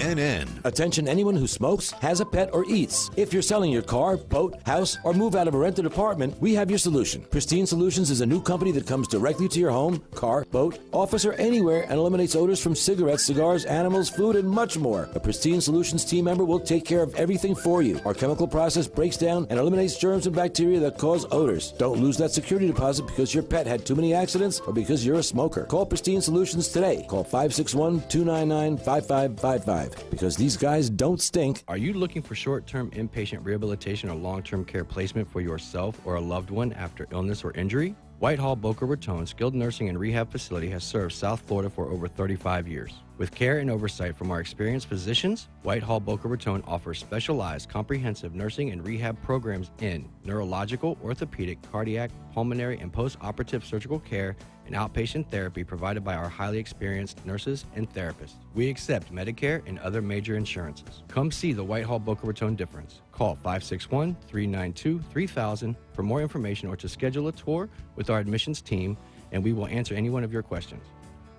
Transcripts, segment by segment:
WNN. Attention anyone who smokes, has a pet, or eats. If you're selling your car, boat, house, or move out of a rented apartment, we have your solution. Pristine Solutions is a new company that comes directly to your home, car, boat, office, or anywhere and eliminates odors from cigarettes, cigars, animals, food, and much more. A Pristine Solutions team member will take care of everything for you. Our chemical process breaks down and eliminates germs and bacteria that cause odors. Don't lose that security deposit because your pet had too many accidents or because you're a smoker. Call Pristine Solutions today. Call 561-299-5555 because these guys don't stink. Are you looking for short-term inpatient rehabilitation or long-term care placement for yourself or a loved one after illness or injury? Whitehall Boca Raton Skilled Nursing and Rehab Facility has served South Florida for over 35 years. With care and oversight from our experienced physicians, Whitehall Boca Raton offers specialized comprehensive nursing and rehab programs in neurological, orthopedic, cardiac, pulmonary, and post-operative surgical care and outpatient therapy provided by our highly experienced nurses and therapists. We accept Medicare and other major insurances. Come see the Whitehall Boca Raton difference. Call 561-392-3000 for more information or to schedule a tour with our admissions team, and we will answer any one of your questions.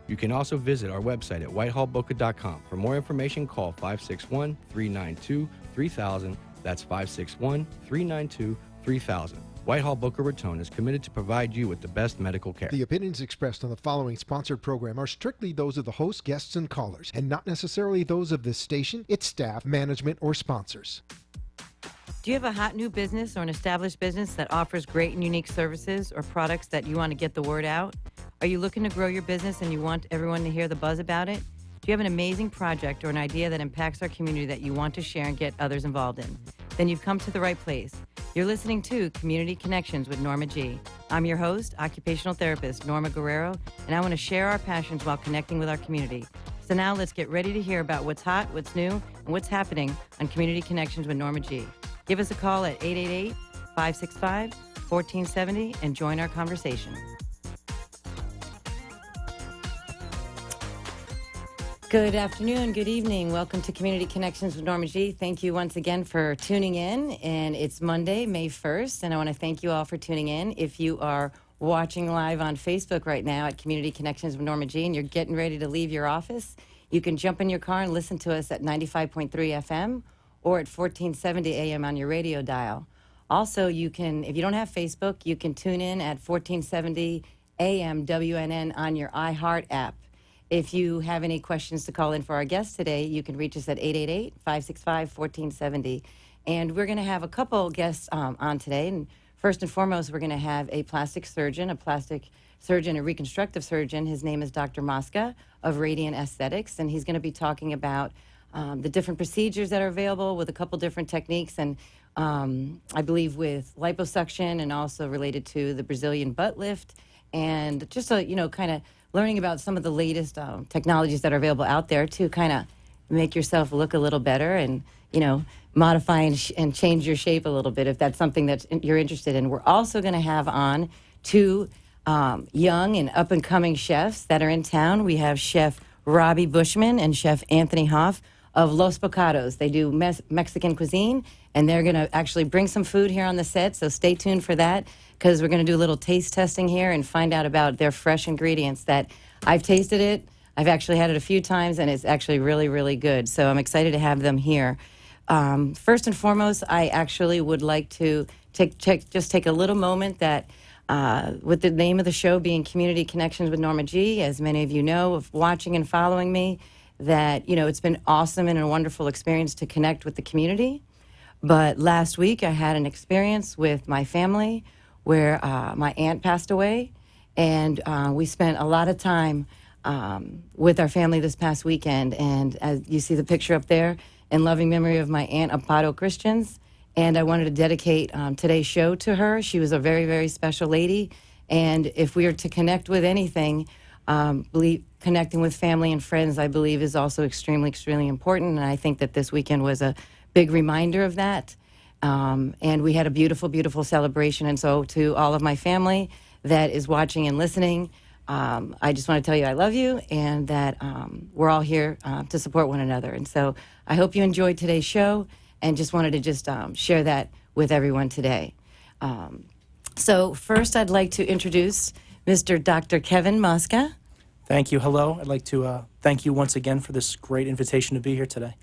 You can also visit our website at whitehallboca.com. For more information, call 561-392-3000. That's 561-392-3000. Whitehall Boca Raton is committed to provide you with the best medical care. The opinions expressed on the following sponsored program are strictly those of the host, guests, and callers, and not necessarily those of this station, its staff, management, or sponsors. Do you have a hot new business or an established business that offers great and unique services or products that you want to get the word out? Are you looking to grow your business and you want everyone to hear the buzz about it? Do you have an amazing project or an idea that impacts our community that you want to share and get others involved in? Then you've come to the right place. You're listening to Community Connections with Norma G. I'm your host, occupational therapist Norma Guerrero, and I want to share our passions while connecting with our community. So now let's get ready to hear about what's hot, what's new, and what's happening on Community Connections with Norma G. Give us a call at 888-565-1470 and join our conversation. Good afternoon, good evening. Welcome to Community Connections with Norma G. Thank you once again for tuning in. And it's Monday, May 1st, and I want to thank you all for tuning in. If you are watching live on Facebook right now at Community Connections with Norma G and you're getting ready to leave your office, you can jump in your car and listen to us at 95.3 FM or at 1470 AM on your radio dial. Also, you can, if you don't have Facebook, you can tune in at 1470 AM WNN on your iHeart app. If you have any questions to call in for our guest today, you can reach us at 888-565-1470. And we're going to have a couple guests on today. And first and foremost, we're going to have a plastic surgeon, a reconstructive surgeon. His name is Dr. Mosca of Radiant Aesthetics. And he's going to be talking about the different procedures that are available with a couple different techniques. And I believe with liposuction and also related to the Brazilian butt lift. And just, kind of learning about some of the latest technologies that are available out there to kind of make yourself look a little better and, modify and change your shape a little bit if that's something that you're interested in. We're also going to have on two young and up-and-coming chefs that are in town. We have Chef Robbie Bushman and Chef Anthony Hoff of Los Bocados. They do Mexican cuisine, and they're going to actually bring some food here on the set, so stay tuned for that, because we're going to do a little taste testing here and find out about their fresh ingredients that I've tasted it. I've actually had it a few times, and it's actually really, really good. So I'm excited to have them here. First and foremost, I actually would like to take a little moment that with the name of the show being Community Connections with Norma G, as many of you know, of watching and following me, that, it's been awesome and a wonderful experience to connect with the community. But last week I had an experience with my family where my aunt passed away, and we spent a lot of time with our family this past weekend. And as you see the picture up there, in loving memory of my Aunt Amparo Christians. And I wanted to dedicate today's show to her. She was a very, very special lady. And if we are to connect with anything, connecting with family and friends, I believe, is also extremely, extremely important. And I think that this weekend was a big reminder of that. And we had a beautiful, beautiful celebration. And so to all of my family that is watching and listening, I just want to tell you I love you and that we're all here to support one another. And so I hope you enjoyed today's show and just wanted to share that with everyone today. So first I'd like to introduce Mr. Dr. Kevin Mosca. Thank you. Hello. I'd like to thank you once again for this great invitation to be here today.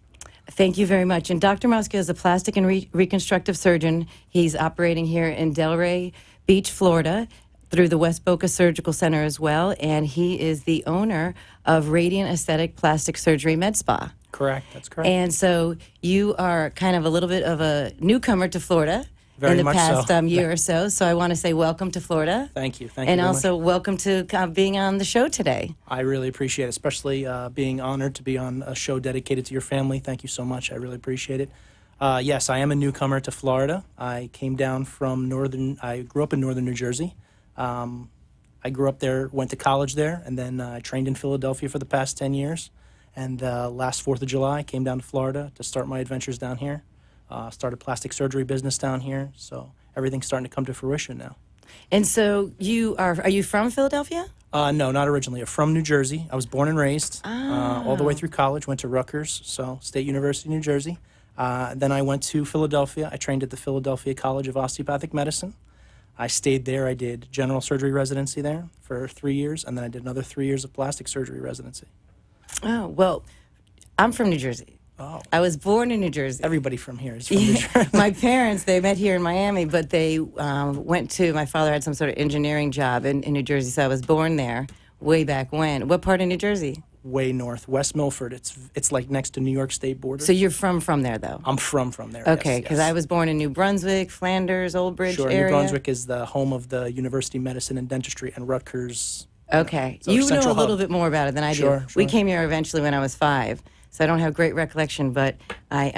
Thank you very much. And Dr. Mosca is a plastic and reconstructive surgeon. He's operating here in Delray Beach, Florida, through the West Boca Surgical Center as well. And he is the owner of Radiant Aesthetic Plastic Surgery Med Spa. Correct. That's correct. And so you are kind of a little bit of a newcomer to Florida. Very in the much past so. Year or so. So I want to say welcome to Florida. Thank you. Thank you and very also much. welcome to being on the show today. I really appreciate it, especially being honored to be on a show dedicated to your family. Thank you so much. I really appreciate it. Yes, I am a newcomer to Florida. I came down from I grew up in northern New Jersey. I grew up there, went to college there, and then I trained in Philadelphia for the past 10 years. And last 4th of July, I came down to Florida to start my adventures down here. Started plastic surgery business down here, so everything's starting to come to fruition now. And so are you from Philadelphia? No, not originally. I'm from New Jersey. I was born and raised all the way through college. Went to Rutgers, so State University, New Jersey. Then I went to Philadelphia. I trained at the Philadelphia College of Osteopathic Medicine. I stayed there. I did general surgery residency there for 3 years, and then I did another 3 years of plastic surgery residency. Oh, well, I'm from New Jersey. Oh. I was born in New Jersey. Everybody from here is from New Jersey. My parents, they met here in Miami, but they my father had some sort of engineering job in New Jersey, so I was born there way back when. What part of New Jersey? Way north, West Milford. It's like next to New York State border. So you're from there, though? I'm from there, okay, because yes. I was born in New Brunswick, Flanders, Old Bridge sure, area. New Brunswick is the home of the University of Medicine and Dentistry, and Rutgers. Okay. It's our You know a central little hub. bit more about it than I do. Sure, We sure. came here eventually when I was 5, so I don't have great recollection, but I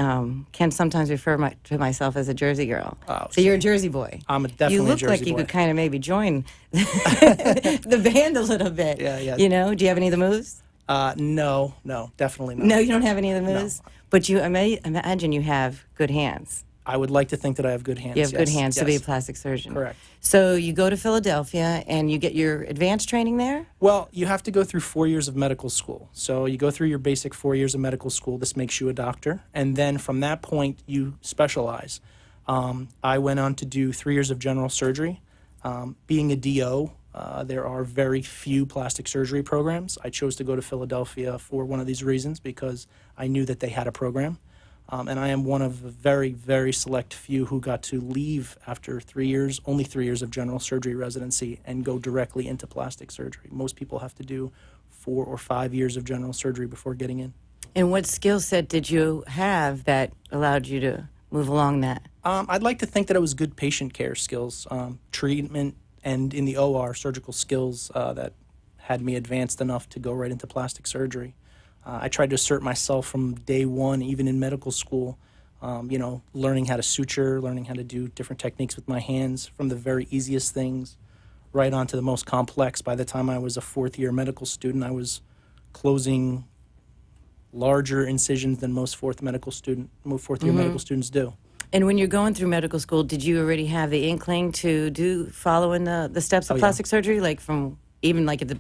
can sometimes refer to myself as a Jersey girl. Oh, so you're a Jersey boy. I'm definitely You a look Jersey like you boy. could kind of maybe join the band a little bit. Yeah, yeah. You know, do you have any of the moves? No, definitely not. No, you don't have any of the moves? But I imagine you have good hands. I would like to think that I have good hands. You have good yes, hands to be a yes. plastic surgeon. Correct. So you go to Philadelphia and you get your advanced training there? Well, you have to go through 4 years of medical school. So you go through your basic 4 years of medical school. This makes you a doctor. And then from that point, you specialize. I went on to do 3 years of general surgery. Being a DO, there are very few plastic surgery programs. I chose to go to Philadelphia for one of these reasons because I knew that they had a program. And I am one of a very, very select few who got to leave after 3 years, only 3 years of general surgery residency, and go directly into plastic surgery. Most people have to do 4 or 5 years of general surgery before getting in. And what skill set did you have that allowed you to move along that? I'd like to think that it was good patient care skills, treatment, and in the OR, surgical skills that had me advanced enough to go right into plastic surgery. I tried to assert myself from day one, even in medical school, learning how to suture, learning how to do different techniques with my hands, from the very easiest things right on to the most complex. By the time I was a fourth-year medical student, I was closing larger incisions than most fourth-year medical students do. And when you're going through medical school, did you already have the inkling to follow in the steps of Oh, yeah. plastic surgery, like from even like at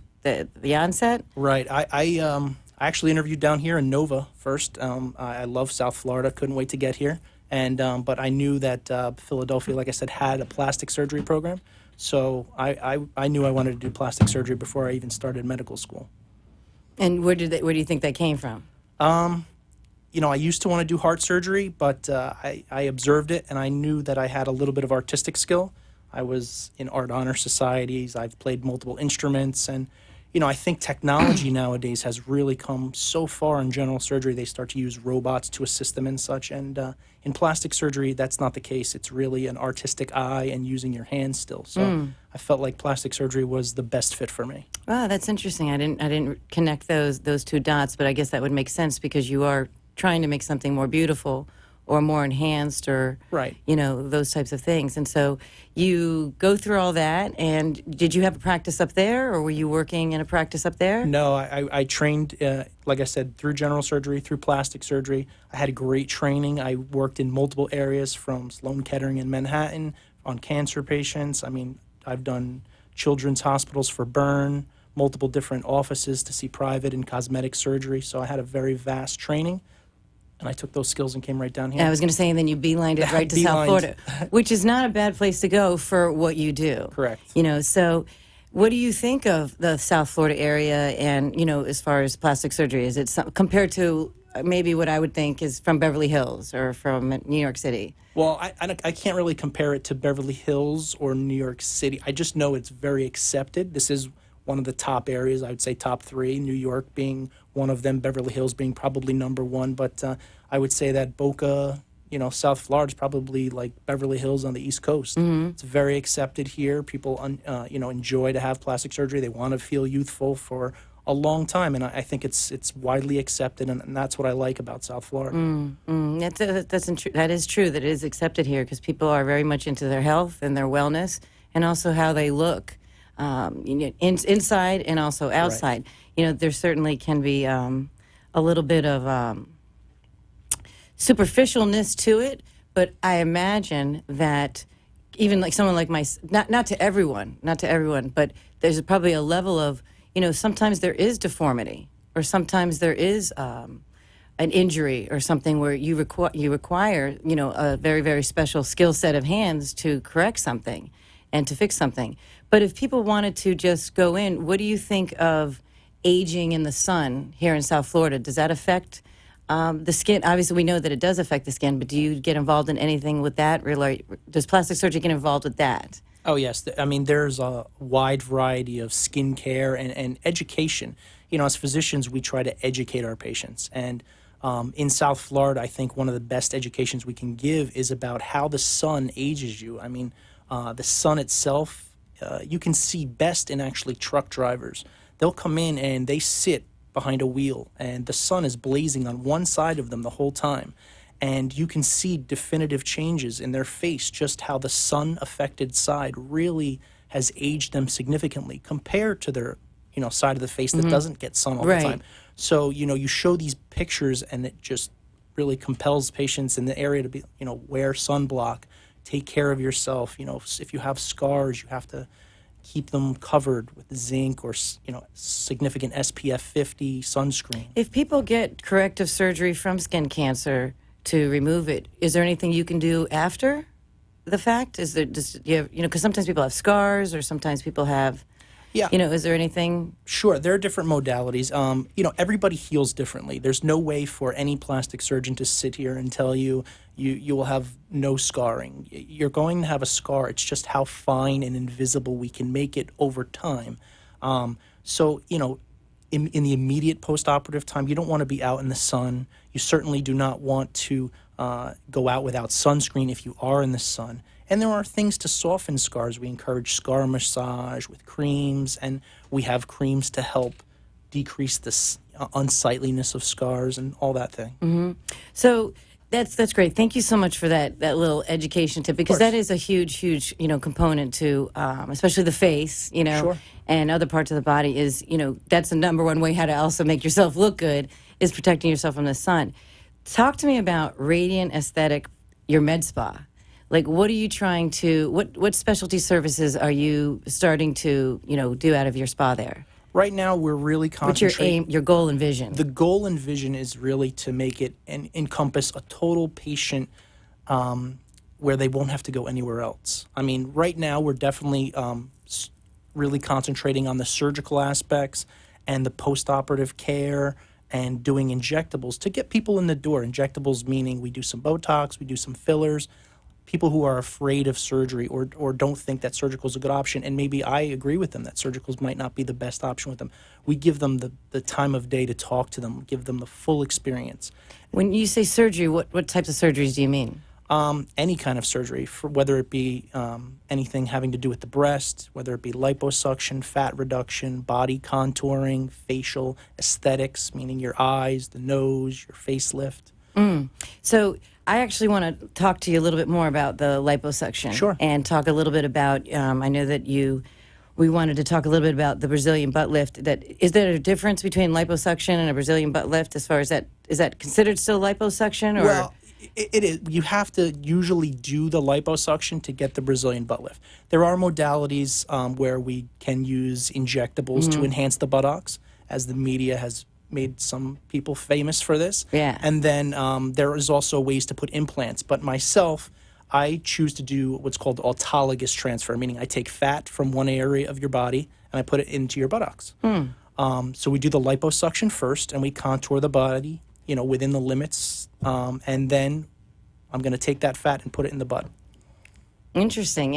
the onset? Right. I actually interviewed down here in Nova first. I love South Florida. Couldn't wait to get here. And but I knew that Philadelphia, like I said, had a plastic surgery program. So I knew I wanted to do plastic surgery before I even started medical school. And where do you think that came from? I used to want to do heart surgery, but I observed it, and I knew that I had a little bit of artistic skill. I was in art honor societies. I've played multiple instruments, and I think technology nowadays has really come so far in general surgery. They start to use robots to assist them and such, and in plastic surgery, that's not the case. It's really an artistic eye and using your hands still. So I felt like plastic surgery was the best fit for me. Oh, that's interesting. I didn't connect those two dots, but I guess that would make sense because you are trying to make something more beautiful or more enhanced or, Right. Those types of things. And so you go through all that, and did you have a practice up there, or were you working in a practice up there? No, I trained, like I said, through general surgery, through plastic surgery. I had great training. I worked in multiple areas from Sloan Kettering in Manhattan on cancer patients. I mean, I've done children's hospitals for burn, multiple different offices to see private and cosmetic surgery. So I had a very vast training. And I took those skills and came right down here. I was going to say, and then you beelined it right to South Beelined. Florida, which is not a bad place to go for what you do. Correct. So What do you think of the South Florida area and, as far as plastic surgery? Is it compared to maybe what I would think is from Beverly Hills or from New York City? Well, I can't really compare it to Beverly Hills or New York City. I just know it's very accepted. This is one of the top areas, I would say top three, New York being one of them, Beverly Hills being probably number one. But I would say that Boca, South Florida is probably like Beverly Hills on the East Coast. It's very accepted here. People, enjoy to have plastic surgery. They want to feel youthful for a long time, and I think it's widely accepted, and that's what I like about South Florida. That is true. That it is accepted here because people are very much into their health and their wellness, and also how they look, inside and also outside. Right. There certainly can be a little bit of superficialness to it, but I imagine that even like someone like not to everyone, but there's probably a level of, sometimes there is deformity, or sometimes there is an injury or something where you require, a very, very special skill set of hands to correct something and to fix something. But if people wanted to just go in, what do you think of aging in the sun here in South Florida? Does that affect the skin? Obviously, we know that it does affect the skin, but do you get involved in anything with that? Does plastic surgery get involved with that? Oh, yes. I mean, there's a wide variety of skincare and education. As physicians, we try to educate our patients. And in South Florida, I think one of the best educations we can give is about how the sun ages you. I mean, the sun itself, you can see best in actually truck drivers. They'll come in and they sit behind a wheel, and the sun is blazing on one side of them the whole time. And you can see definitive changes in their face, just how the sun-affected side really has aged them significantly compared to their, side of the face that doesn't get sun all the time. So, you show these pictures, and it just really compels patients in the area to be, wear sunblock, take care of yourself. If you have scars, you have to keep them covered with zinc or, significant SPF 50 sunscreen. If people get corrective surgery from skin cancer to remove it, is there anything you can do after the fact? Is there just, because sometimes people have scars, or sometimes people have, is there anything? Sure, there are different modalities. Everybody heals differently. There's no way for any plastic surgeon to sit here and tell you will have no scarring. You're going to have a scar. It's just how fine and invisible we can make it over time. In the immediate postoperative time, you don't want to be out in the sun. You certainly do not want to go out without sunscreen if you are in the sun. And there are things to soften scars. We encourage scar massage with creams, and we have creams to help decrease the unsightliness of scars and all that thing. Mm-hmm. So that's great. Thank you so much for that little education tip, because that is a huge component to especially the face, Sure. and other parts of the body is, that's the number one way how to also make yourself look good is protecting yourself from the sun. Talk to me about Radiant Aesthetic, your med spa. Like, what are you trying to, what specialty services are you starting to, do out of your spa there? Right now, we're really concentrating. What's your aim, your goal and vision? The goal and vision is really to make it and encompass a total patient where they won't have to go anywhere else. I mean, right now, we're definitely really concentrating on the surgical aspects and the postoperative care and doing injectables to get people in the door. Injectables meaning we do some Botox, we do some fillers. People who are afraid of surgery or don't think that surgical is a good option, and maybe I agree with them that surgicals might not be the best option with them. We give them the time of day to talk to them, give them the full experience. When you say surgery, what types of surgeries do you mean? Any kind of surgery, whether it be anything having to do with the breast, whether it be liposuction, fat reduction, body contouring, facial aesthetics, meaning your eyes, the nose, your facelift. So I actually want to talk to you a little bit more about the liposuction. Sure. And talk a little bit about, I know that we wanted to talk a little bit about the Brazilian butt lift. Is there a difference between liposuction and a Brazilian butt lift as far as that? Is that considered still liposuction? Or? Well, it is. You have to usually do the liposuction to get the Brazilian butt lift. There are modalities where we can use injectables to enhance the buttocks, as the media has made some people famous for this. Yeah. And then there is also ways to put implants. But myself, I choose to do what's called autologous transfer, meaning I take fat from one area of your body and I put it into your buttocks. So we do the liposuction first, and we contour the body, within the limits, and then I'm going to take that fat and put it in the butt. Interesting.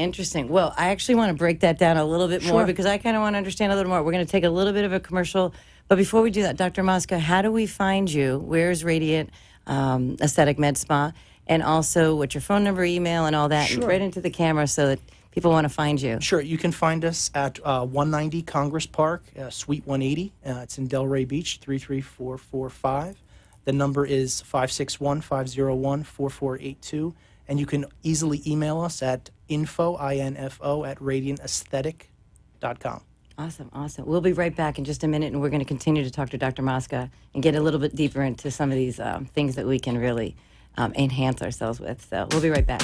Well, I actually want to break that down a little bit more Sure. because I kind of want to understand a little more. We're going to take a little bit of a commercial, but before we do that, Dr. Mosca, how do we find you? Where's Radiant Aesthetic Med Spa? And also, what's your phone number, email, and all that, and Sure. right into the camera so that people want to find you. Sure, you can find us at 190 Congress Park, Suite 180. It's in Delray Beach, 33445. The number is 561-501-4482. And you can easily email us at info at radiantaesthetic.com. Awesome. We'll be right back in just a minute, and we're going to continue to talk to Dr. Mosca and get a little bit deeper into some of these things that we can really enhance ourselves with. So we'll be right back.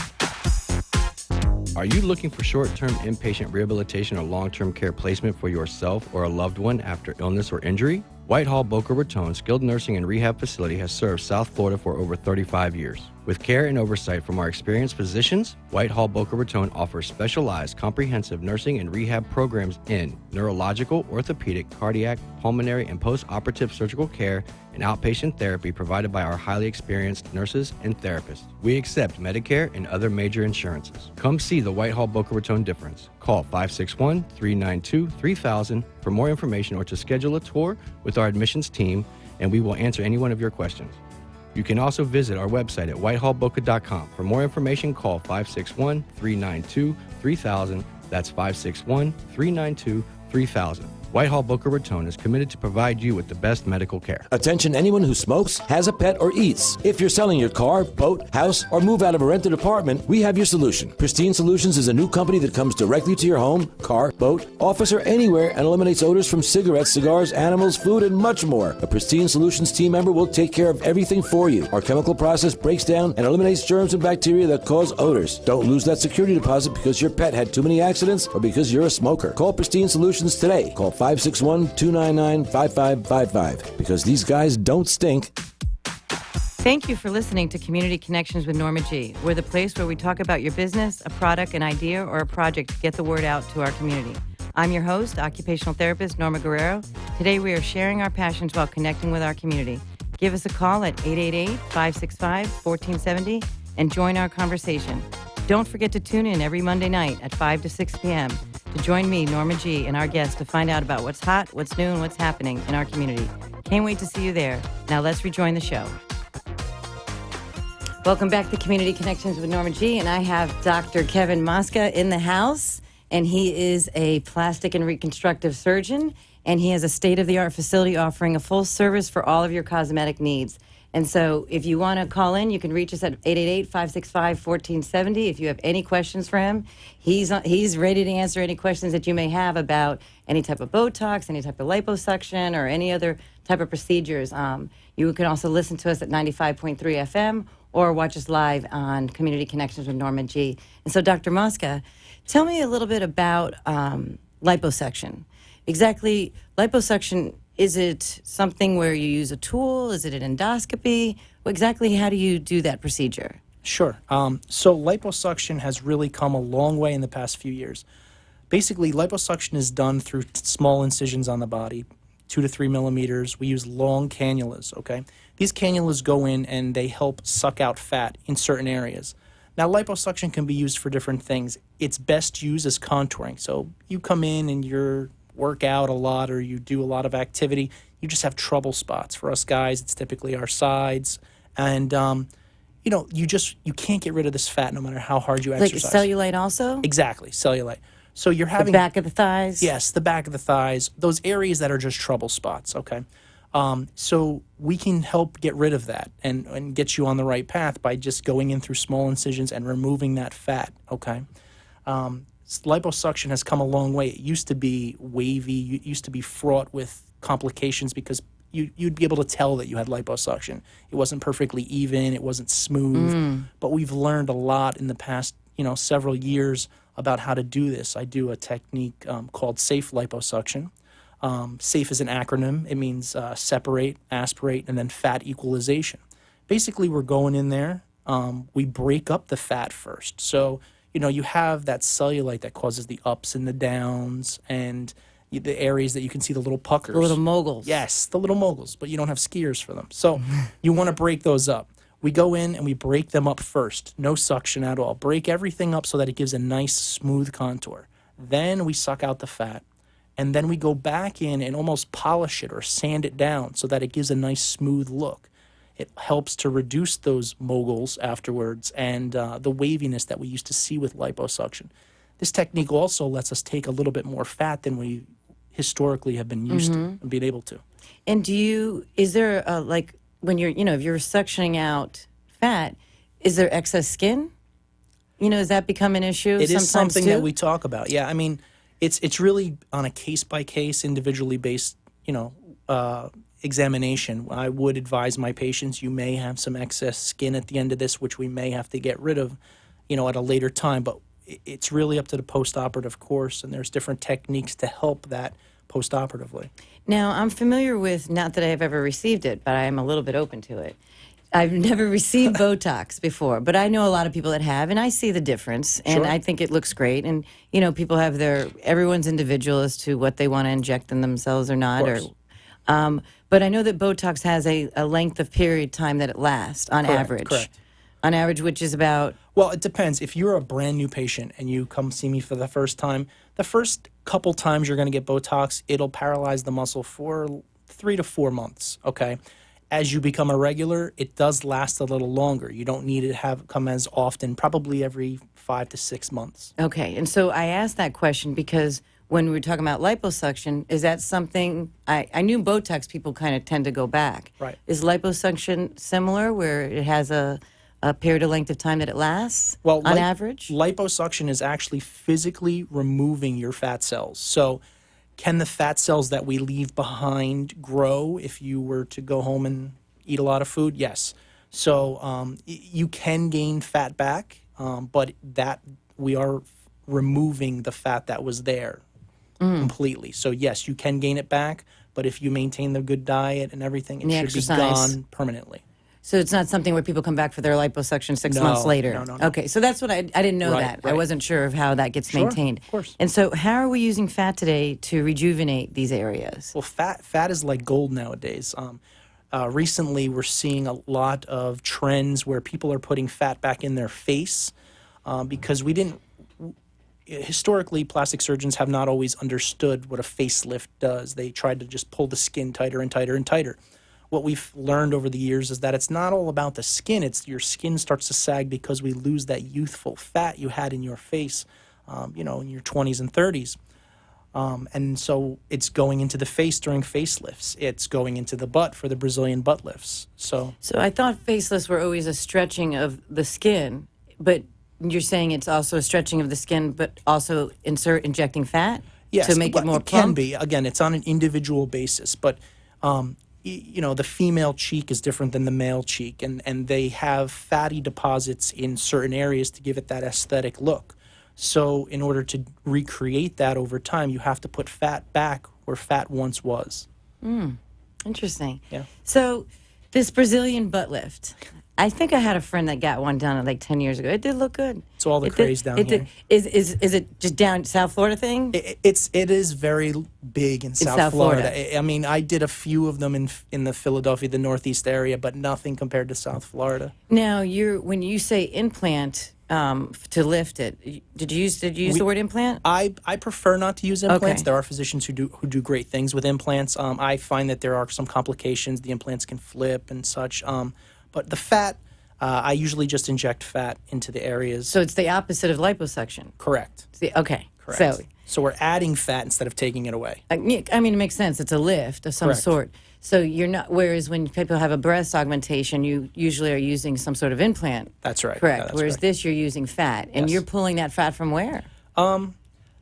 Are you looking for short-term inpatient rehabilitation or long-term care placement for yourself or a loved one after illness or injury? Whitehall Boca Raton Skilled Nursing and Rehab Facility has served South Florida for over 35 years. With care and oversight from our experienced physicians, Whitehall Boca Raton offers specialized comprehensive nursing and rehab programs in neurological, orthopedic, cardiac, pulmonary, and post-operative surgical care and outpatient therapy provided by our highly experienced nurses and therapists. We accept Medicare and other major insurances. Come see the Whitehall Boca Raton difference. Call 561-392-3000 for more information or to schedule a tour with our admissions team, and we will answer any one of your questions. You can also visit our website at whitehallboca.com. For more information, call 561-392-3000. That's 561-392-3000. Whitehall Boca Raton is committed to provide you with the best medical care. Attention anyone who smokes, has a pet, or eats. If you're selling your car, boat, house, or move out of a rented apartment, we have your solution. Pristine Solutions is a new company that comes directly to your home, car, boat, office, or anywhere and eliminates odors from cigarettes, cigars, animals, food, and much more. A Pristine Solutions team member will take care of everything for you. Our chemical process breaks down and eliminates germs and bacteria that cause odors. Don't lose that security deposit because your pet had too many accidents or because you're a smoker. Call Pristine Solutions today. Call 561-299-5555 because these guys don't stink. Thank you for listening to Community Connections with Norma G. We're the place where we talk about your business, a product, an idea, or a project to get the word out to our community. I'm your host, occupational therapist Norma Guerrero. Today we are sharing our passions while connecting with our community. Give us a call at 888-565-1470 and join our conversation. Don't forget to tune in every Monday night at 5 to 6 p.m. to join me, Norma G, and our guests to find out about what's hot, what's new, and what's happening in our community. Can't wait to see you there. Now let's rejoin the show. Welcome back to Community Connections with Norma G, and I have Dr. Kevin Mosca in the house, and he is a plastic and reconstructive surgeon, and he has a state-of-the-art facility offering a full service for all of your cosmetic needs. And so if you want to call in, you can reach us at 888-565-1470. If you have any questions for him, he's ready to answer any questions that you may have about any type of Botox, any type of liposuction, or any other type of procedures. You can also listen to us at 95.3 FM or watch us live on Community Connections with Norma G. And so, Dr. Mosca, tell me a little bit about liposuction. Exactly, liposuction, is it something where you use a tool? Is it an endoscopy? Exactly how do you do that procedure? Sure. So liposuction has really come a long way in the past few years. Basically, liposuction is done through small incisions on the body, 2 to 3 millimeters. We use long cannulas, okay? These cannulas go in and they help suck out fat in certain areas. Now, liposuction can be used for different things. It's best used as contouring. So you come in and you're work out a lot or you do a lot of activity, you just have trouble spots. For us guys, it's typically our sides. And, you can't get rid of this fat no matter how hard you exercise. Like cellulite also? Exactly, cellulite. So you're having... The back of the thighs? Yes, the back of the thighs, those areas that are just trouble spots, okay? So we can help get rid of that and get you on the right path by just going in through small incisions and removing that fat, okay? Liposuction has come a long way. It used to be wavy. It used to be fraught with complications because you'd be able to tell that you had liposuction. It wasn't perfectly even. It wasn't smooth. But we've learned a lot in the past, several years about how to do this. I do a technique called safe liposuction. SAFE is an acronym. It means separate, aspirate, and then fat equalization. Basically, we're going in there. We break up the fat first. So you have that cellulite that causes the ups and the downs, and the areas that you can see the little puckers. The little moguls. Yes, the little moguls, but you don't have skiers for them. So you want to break those up. We go in and we break them up first. No suction at all. Break everything up so that it gives a nice smooth contour. Then we suck out the fat. And then we go back in and almost polish it or sand it down so that it gives a nice smooth look. It helps to reduce those moguls afterwards and the waviness that we used to see with liposuction. This technique also lets us take a little bit more fat than we historically have been used to and being able to. And is there like when you're, if you're suctioning out fat, is there excess skin? Does that become an issue? It is something too? that we talk about. Yeah, I mean, it's really on a case-by-case, individually based, examination. I would advise my patients, you may have some excess skin at the end of this, which we may have to get rid of, at a later time. But it's really up to the post-operative course, and there's different techniques to help that post-operatively. Now, I'm familiar with, not that I've ever received it, but I am a little bit open to it. I've never received Botox before, but I know a lot of people that have, and I see the difference, and Sure. I think it looks great. And, people have everyone's individual as to what they want to inject in themselves or not. Of Or, but I know that Botox has a length of period time that it lasts on Correct, average. correct. On average, which is about... Well, it depends. If you're a brand new patient and you come see me for the first time, the first couple times you're going to get Botox, it'll paralyze the muscle for 3 to 4 months, okay? As you become a regular, it does last a little longer. You don't need it to have come as often, probably every 5 to 6 months. Okay, and so I asked that question because when we were talking about liposuction, is that something... I knew Botox people kind of tend to go back. Right. Is liposuction similar, where it has a period of length of time that it lasts on average? Liposuction is actually physically removing your fat cells. So can the fat cells that we leave behind grow if you were to go home and eat a lot of food? Yes. So you can gain fat back, but that we are removing the fat that was there completely. So yes, you can gain it back, but if you maintain the good diet and everything, it And the should exercise. be gone permanently. So it's not something where people come back for their liposuction 6 No, months later? no. Okay, so that's what I didn't know Right, that. I right. wasn't sure of how that gets Sure, maintained. of course. And so how are we using fat today to rejuvenate these areas? Well, fat is like gold nowadays. Recently, we're seeing a lot of trends where people are putting fat back in their face because historically, plastic surgeons have not always understood what a facelift does. They tried to just pull the skin tighter and tighter and tighter. What we've learned over the years is that it's not all about the skin. It's your skin starts to sag because we lose that youthful fat you had in your face, in your 20s and 30s. And so it's going into the face during facelifts. It's going into the butt for the Brazilian butt lifts. So I thought facelifts were always a stretching of the skin, but you're saying it's also a stretching of the skin, but also injecting fat yes, to make it more it can plump? be. Again, it's on an individual basis, but the female cheek is different than the male cheek, and they have fatty deposits in certain areas to give it that aesthetic look. So in order to recreate that over time, you have to put fat back where fat once was. Interesting. Yeah. So this Brazilian butt lift, I think I had a friend that got one done like 10 years ago. It did look good. It's all the craze down here. Is it just down South Florida thing? It is very big in South, South Florida. Florida. I mean, I did a few of them in the Philadelphia, the Northeast area, but nothing compared to South Florida. Now, when you say implant to lift it, did you use the word implant? I prefer not to use implants. Okay. There are physicians who do great things with implants. I find that there are some complications. The implants can flip and such. But the fat, I usually just inject fat into the areas. So it's the opposite of liposuction. Correct. Okay. Correct. So we're adding fat instead of taking it away. I mean, it makes sense. It's a lift of some Correct. sort. So you're not. Whereas when people have a breast augmentation, you usually are using some sort of implant. That's right. Correct. Yeah, that's Whereas right. this, you're using fat, and Yes. you're pulling that fat from where?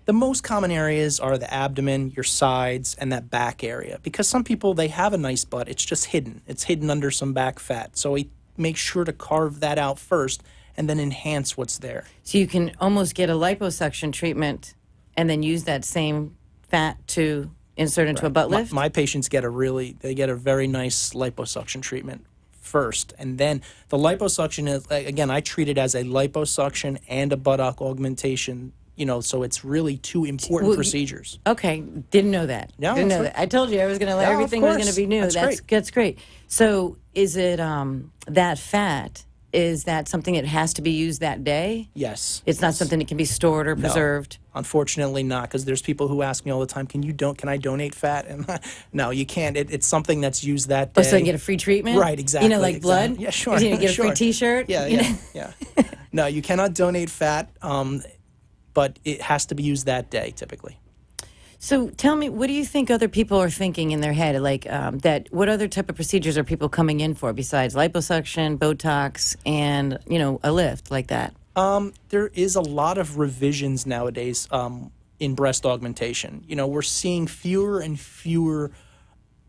The most common areas are the abdomen, your sides, and that back area. Because some people, they have a nice butt, it's just hidden. It's hidden under some back fat. So we make sure to carve that out first and then enhance what's there. So you can almost get a liposuction treatment, and then use that same fat to insert into a butt lift. My patients get a very nice liposuction treatment first. And then the liposuction is, again, I treat it as a liposuction and a buttock augmentation so it's really two important Well, procedures. Okay, didn't know that. No, didn't that's know right. that. I told you I was going to let No, of everything was going to course. be new. That's great. That's great. So, is it that fat? Is that something that has to be used that day? Yes. It's not something that can be stored or No. preserved. Unfortunately not, because there's people who ask me all the time, can I donate fat? And no, you can't. It's something that's used that day. Oh, so they can get a free treatment? Right, exactly. You know, like blood? Yeah, sure. You get a sure. free T-shirt? Yeah, you yeah, know? yeah. No, you cannot donate fat, but it has to be used that day, typically. So tell me, what do you think other people are thinking in their head? Like what other type of procedures are people coming in for besides liposuction, Botox, and, a lift like that? There is a lot of revisions nowadays in breast augmentation. We're seeing fewer and fewer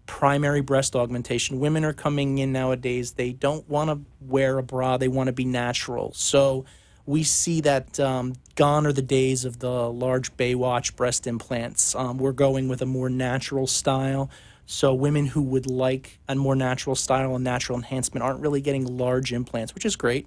primary breast augmentation. Women are coming in nowadays. They don't want to wear a bra. They want to be natural. So we see that gone are the days of the large Baywatch breast implants. We're going with a more natural style. So women who would like a more natural style and natural enhancement aren't really getting large implants, which is great.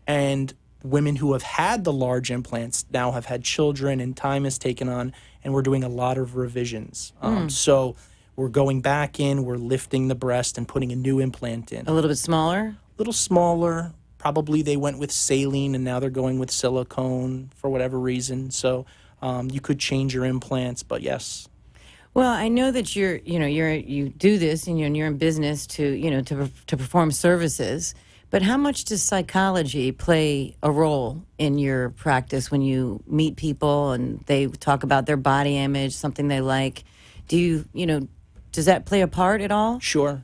And women who have had the large implants now have had children and time is taken on, and we're doing a lot of revisions. So we're going back in, we're lifting the breast and putting a new implant in. A little bit smaller? A little smaller. Probably they went with saline and now they're going with silicone for whatever reason. So you could change your implants, but yes. Well, I know that you do this and you're in business to perform services. But how much does psychology play a role in your practice when you meet people and they talk about their body image, something they like? Does that play a part at all? Sure.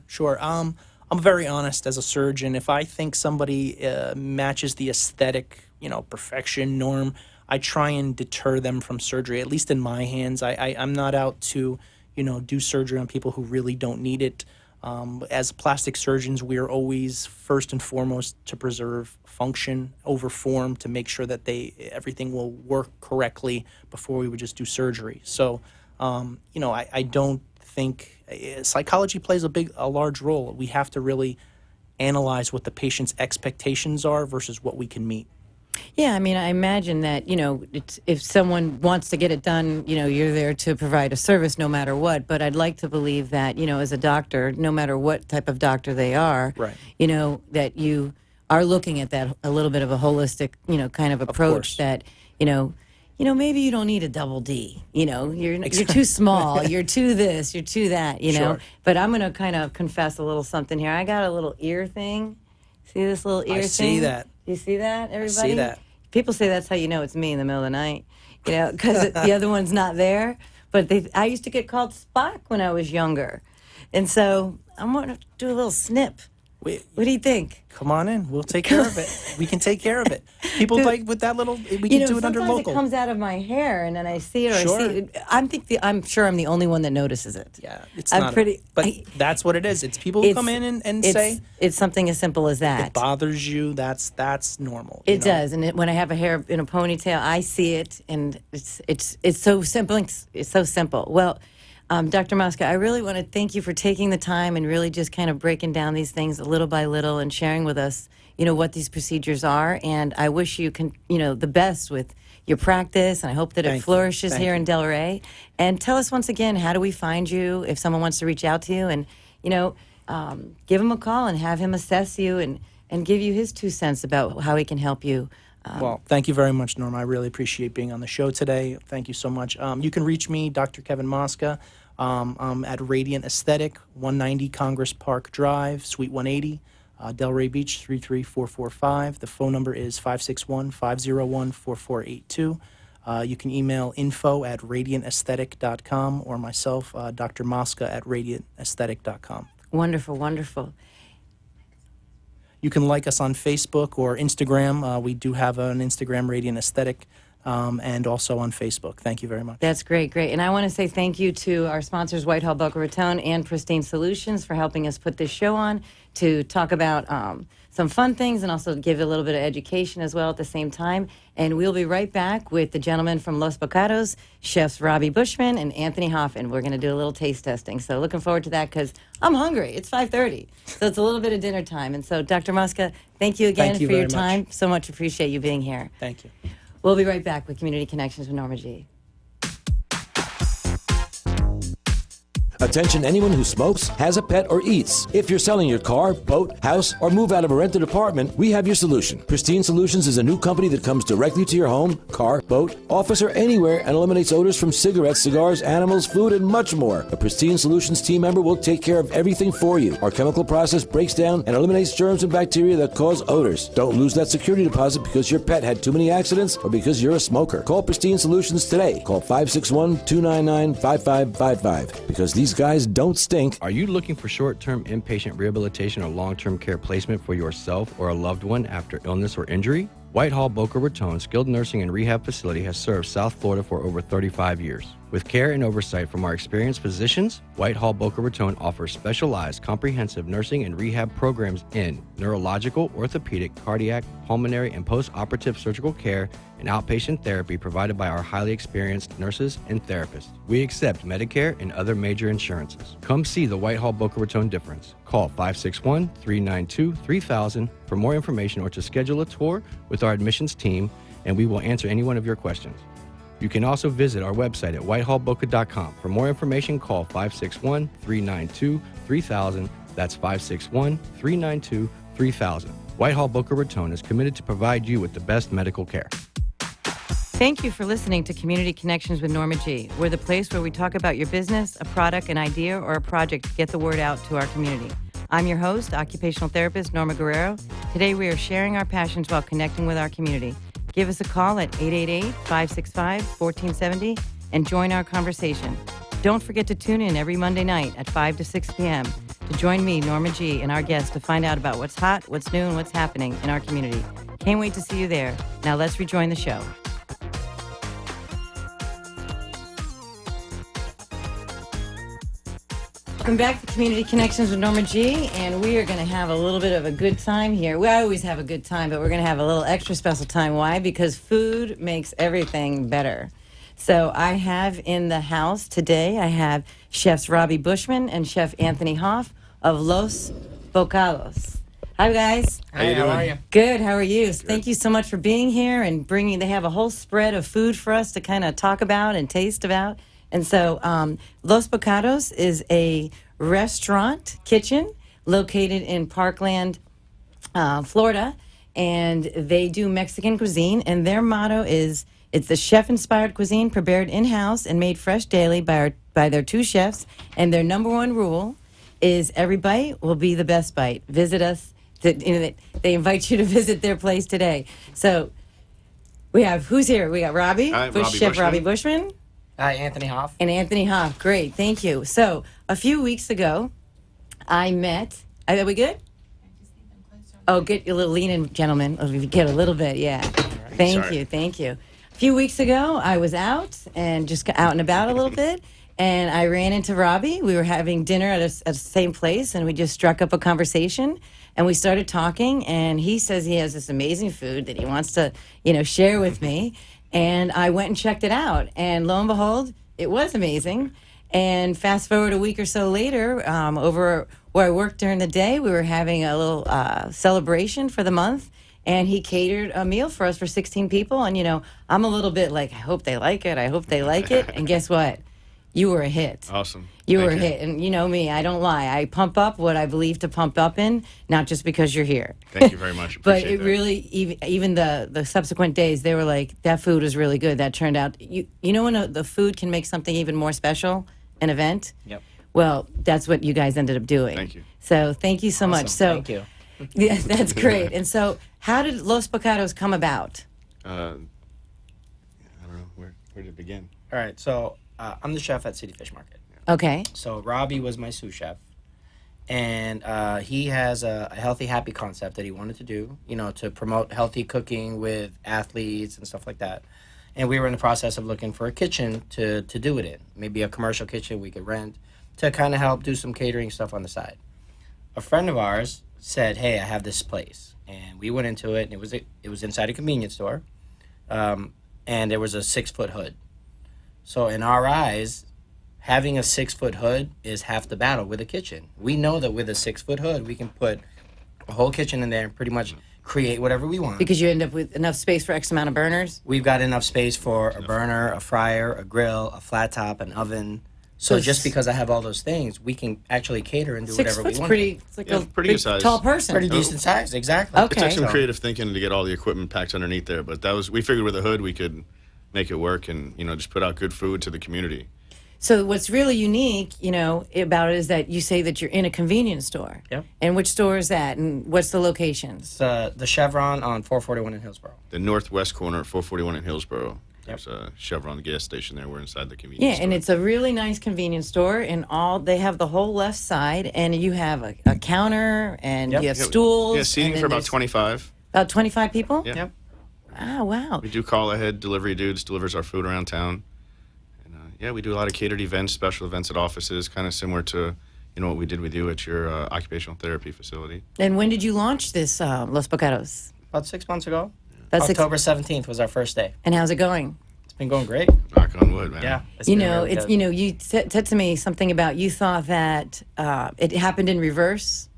I'm very honest as a surgeon. If I think somebody matches the aesthetic, perfection norm, I try and deter them from surgery, at least in my hands. I'm not out to, do surgery on people who really don't need it. As plastic surgeons, we are always first and foremost to preserve function over form, to make sure that everything will work correctly before we would just do surgery. So, I don't think psychology plays a large role. We have to really analyze what the patient's expectations are versus what we can meet. Yeah, I mean, I imagine that, if someone wants to get it done, you're there to provide a service no matter what. But I'd like to believe that, as a doctor, no matter what type of doctor they are, Right. That you are looking at that a little bit of a holistic, kind of approach that, maybe you don't need a double D. You're too small. You're too this. You're too that. Sure. But I'm going to kind of confess a little something here. I got a little ear thing. See this little ear thing? I see that. You see that, everybody? I see that. People say that's how you know it's me in the middle of the night, because the other one's not there. But I used to get called Spock when I was younger. And so I'm going to do a little snip. What do you think? Come on in. We'll take care of it. We can take care of it. People like with that little, we can do it under sometimes local. it comes out of my hair, and then I see it, or Sure. I see it. I'm sure I'm the only one that notices it. Yeah, it's I'm not. pretty- But that's what it is. It's people who come in and say it's something as simple as that. it bothers you. That's normal. It does, and when I have a hair in a ponytail, I see it, and it's so simple. It's so simple. Well, Dr. Mosca, I really want to thank you for taking the time and really just kind of breaking down these things little by little and sharing with us, what these procedures are. And I wish you the best with your practice, and I hope that it flourishes here in Delray. And tell us once again, how do we find you if someone wants to reach out to you? And give him a call and have him assess you and give you his 2 cents about how he can help you. Well, thank you very much, Norma. I really appreciate being on the show today. Thank you so much. You can reach me, Dr. Kevin Mosca, at Radiant Aesthetic, 190 Congress Park Drive, Suite 180, Delray Beach, 33445. The phone number is 561-501-4482. You can email info@radiantaesthetic.com or myself, Dr. Mosca, at radiantaesthetic.com. Wonderful, wonderful. You can like us on Facebook or Instagram. We do have an Instagram, Radiant Aesthetic, and also on Facebook. Thank you very much. That's great, great. And I want to say thank you to our sponsors, Whitehall, Boca Raton, and Pristine Solutions, for helping us put this show on to talk about some fun things and also give a little bit of education as well at the same time. And we'll be right back with the gentleman from Los Bocados, Chefs Robbie Bushman and Anthony Hoffman. We're going to do a little taste testing. So looking forward to that because I'm hungry. It's 5:30, so it's a little bit of dinner time. And so, Dr. Mosca, thank you again Thank you for your very much. time. So much appreciate you being here. Thank you. We'll be right back with Community Connections with Norma G. Attention anyone who smokes, has a pet, or eats. If you're selling your car, boat, house, or move out of a rented apartment, we have your solution. Pristine Solutions is a new company that comes directly to your home, car, boat, office, or anywhere and eliminates odors from cigarettes, cigars, animals, food, and much more. A Pristine Solutions team member will take care of everything for you. Our chemical process breaks down and eliminates germs and bacteria that cause odors. Don't lose that security deposit because your pet had too many accidents or because you're a smoker. Call Pristine Solutions today. Call 561-299-5555 because these guys don't stink. Are you looking for short-term inpatient rehabilitation or long-term care placement for yourself or a loved one after illness or injury? Whitehall Boca Raton Skilled Nursing and Rehab Facility has served South Florida for over 35 years. With care and oversight from our experienced physicians, Whitehall Boca Raton offers specialized comprehensive nursing and rehab programs in neurological, orthopedic, cardiac, pulmonary, and post-operative surgical care and outpatient therapy provided by our highly experienced nurses and therapists. We accept Medicare and other major insurances. Come see the Whitehall Boca Raton difference. Call 561-392-3000 for more information or to schedule a tour with our admissions team, and we will answer any one of your questions. You can also visit our website at whitehallboca.com. For more information, call 561-392-3000. That's 561-392-3000. Whitehall Boca Raton is committed to provide you with the best medical care. Thank you for listening to Community Connections with Norma G. We're the place where we talk about your business, a product, an idea, or a project to get the word out to our community. I'm your host, occupational therapist Norma Guerrero. Today we are sharing our passions while connecting with our community. Give us a call at 888-565-1470 and join our conversation. Don't forget to tune in every Monday night at 5 to 6 p.m. to join me, Norma G, and our guests to find out about what's hot, what's new, and what's happening in our community. Can't wait to see you there. Now let's rejoin the show. Welcome back to Community Connections with Norma G, and we are going to have a little bit of a good time here. We always have a good time, but we're going to have a little extra special time. Why? Because food makes everything better. So I have in the house today, I have Chefs Robbie Bushman and Chef Anthony Hoff of Los Bocados. Hi, guys. Hi, how are you? Good. How are you? Thank you so much for being here and bringing. They have a whole spread of food for us to kind of talk about and taste about. And so Los Bocados is a restaurant kitchen located in Parkland, Florida, and they do Mexican cuisine. And their motto is, it's the chef-inspired cuisine prepared in-house and made fresh daily by their two chefs. And their number one rule is every bite will be the best bite. Visit us. They invite you to visit their place today. So we have, who's here? We got Robbie, Chef Robbie Bushman. Hi, Anthony Hoff. And Anthony Hoff. Great. Thank you. So a few weeks ago, I met, are we good? Oh, get a little lean in, gentlemen. Oh, if you get a little bit, yeah. Thank you. A few weeks ago, I was out and just got out and about a little bit, and I ran into Robbie. We were having dinner at the same place, and we just struck up a conversation, and we started talking, and he says he has this amazing food that he wants to, share with me. And I went and checked it out, and lo and behold, it was amazing. And fast forward a week or so later, over where I worked during the day, we were having a little celebration for the month, and he catered a meal for us for 16 people. And, I'm a little bit like, I hope they like it. And guess what? You were a hit. Awesome. You were a hit. And you know me, I don't lie. I pump up what I believe to pump up in, not just because you're here. Thank you very much. But it really, even the subsequent days, they were like, that food was really good. That turned out, you know when the food can make something even more special, an event? Yep. Well, that's what you guys ended up doing. Thank you. So thank you so much. So Thank you. Yeah, that's great. And so how did Los Bocados come about? I don't know. Where did it begin? All right, so I'm the chef at City Fish Market. Okay. So Robbie was my sous chef, and he has a healthy, happy concept that he wanted to do, to promote healthy cooking with athletes and stuff like that. And we were in the process of looking for a kitchen to do it in, maybe a commercial kitchen we could rent to kind of help do some catering stuff on the side. A friend of ours said, "Hey, I have this place," and we went into it, and it was inside a convenience store, and there was a 6-foot hood. So in our eyes, having a 6-foot hood is half the battle with a kitchen. We know that with a 6-foot hood, we can put a whole kitchen in there and pretty much create whatever we want. Because you end up with enough space for X amount of burners. We've got enough space for a burner, a fryer, a grill, a flat top, an oven. So So just it's- because I have all those things, we can actually cater and do 6 whatever we foot's want. pretty. It's like Yeah, a pretty big, good size. tall person. Pretty decent size, exactly. Okay. It took some So- creative thinking to get all the equipment packed underneath there, but we figured with a hood we could make it work and just put out good food to the community. So what's really unique, about it is that you say that you're in a convenience store. Yep. And which store is that? And what's the locations? It's the Chevron on 441 in Hillsborough. The northwest corner of 441 in Hillsborough. There's a Chevron gas station there. We're inside the convenience Yeah, store. and it's a really nice convenience store, and they have the whole left side, and you have a counter, and Yep. you have Yeah, stools. Yeah, seating and then for about there's 25. About 25 people? Yeah. Yep. Oh, wow. We do call ahead. Delivery dudes delivers our food around town. And yeah, we do a lot of catered events, special events at offices, kind of similar to what we did with you at your occupational therapy facility. And when did you launch this, Los Bocados? About 6 months ago. That's October 17th was our first day. And how's it going? It's been going great. Knock on wood, man. Yeah. It's You been know, really it's good. you said to me something about you thought that it happened in reverse.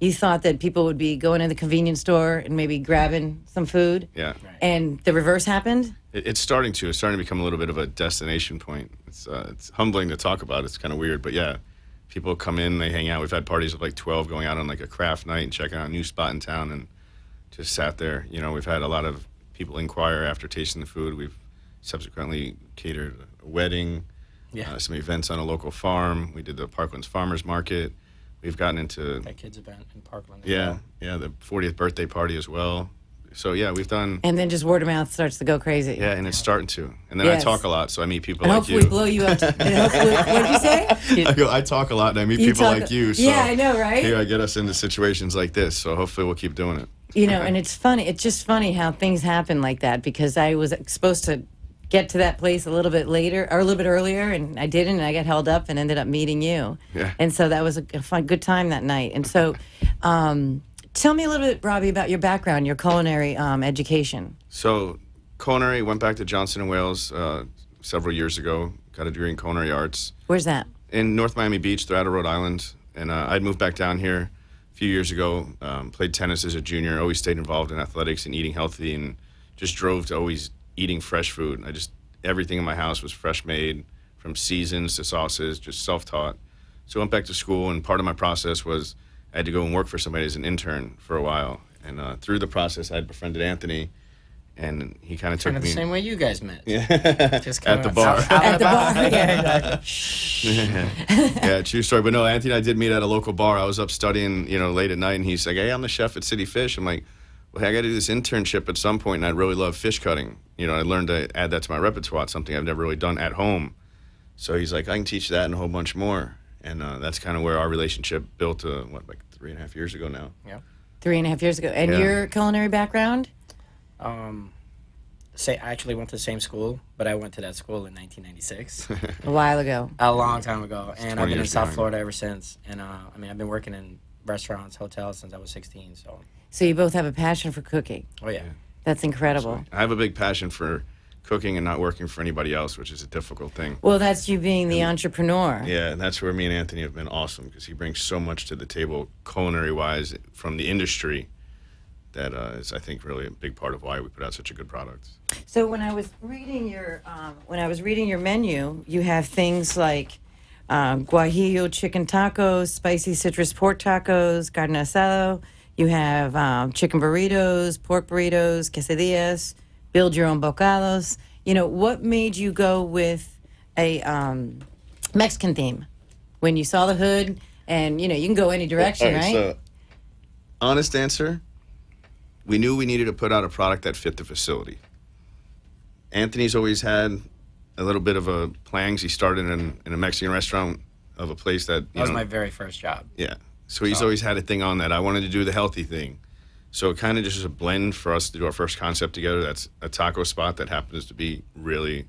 You thought that people would be going to the convenience store and maybe grabbing some food, Yeah. and the reverse happened. It's starting to become a little bit of a destination point. It's humbling to talk about. It's kind of weird, but yeah, people come in, they hang out. We've had parties of like 12 going out on like a craft night and checking out a new spot in town and just sat there. We've had a lot of people inquire after tasting the food. We've subsequently catered a wedding, Yeah. some events on a local farm. We did the Parklands Farmers Market. We've gotten into That kids event in Parkland. as yeah, well. yeah, the 40th birthday party as well. So yeah, we've done And then just word of mouth starts to go crazy. yeah, and it's starting to. And then Yes. I talk a lot, so I meet people And like hopefully you. blow you up. And hopefully, what did you say? I go, I talk a lot, and I meet You people talk- like you. So Yeah, I know, right? Here I get us into situations like this. So hopefully we'll keep doing it. And it's funny. It's just funny how things happen like that, because I was supposed to get to that place a little bit later or a little bit earlier, and I didn't, and I got held up and ended up meeting you. Yeah. And so that was a fun, good time that night. And so, tell me a little bit, Robbie, about your background, your culinary education. So culinary, went back to Johnson & Wales several years ago. Got a degree in culinary arts Where's that? in North Miami Beach, they're out of Rhode Island. And I'd moved back down here a few years ago. Played tennis as a junior. Always stayed involved in athletics and eating healthy, and just drove to always eating fresh food. Everything in my house was fresh made, from seasons to sauces, just self-taught. So I went back to school, and part of my process was I had to go and work for somebody as an intern for a while. And through the process, I had befriended Anthony, and he kind of took Kind of me the same way you guys met. yeah. Just at kinda the bar. out At and the about. bar, Yeah, exactly. Yeah, true story. But no, Anthony and I did meet at a local bar. I was up studying, late at night, and he's like, "Hey, I'm the chef at City Fish." I'm like, "Well, hey, I got to do this internship at some point, and I really love fish cutting. I learned to add that to my repertoire. It's something I've never really done at home." So he's like, "I can teach that and a whole bunch more." And that's kind of where our relationship built, like 3.5 years ago now. 3.5 years ago. And Yeah. your culinary background? I actually went to the same school, but I went to that school in 1996, A while ago. a long time ago, and 20 I've been in years South behind. Florida ever since. And I've been working in restaurants, hotels since I was 16. So, So you both have a passion for cooking. oh yeah, That's incredible. I have a big passion for cooking and not working for anybody else, which is a difficult thing. Well, that's you being the entrepreneur. Yeah, and that's where me and Anthony have been awesome, because he brings so much to the table culinary-wise from the industry that is, I think, really a big part of why we put out such a good product. So when I was reading your menu, you have things like guajillo chicken tacos, spicy citrus pork tacos, carne asado. You have chicken burritos, pork burritos, quesadillas. Build your own bocados. What made you go with a Mexican theme when you saw the hood? And you can go any direction, All right? So, honest answer, we knew we needed to put out a product that fit the facility. Anthony's always had a little bit of a plangs. He started in a Mexican restaurant of a place that, that was my very first job. yeah. So he's always had a thing on that. I wanted to do the healthy thing. So it kind of just was a blend for us to do our first concept together. That's a taco spot that happens to be really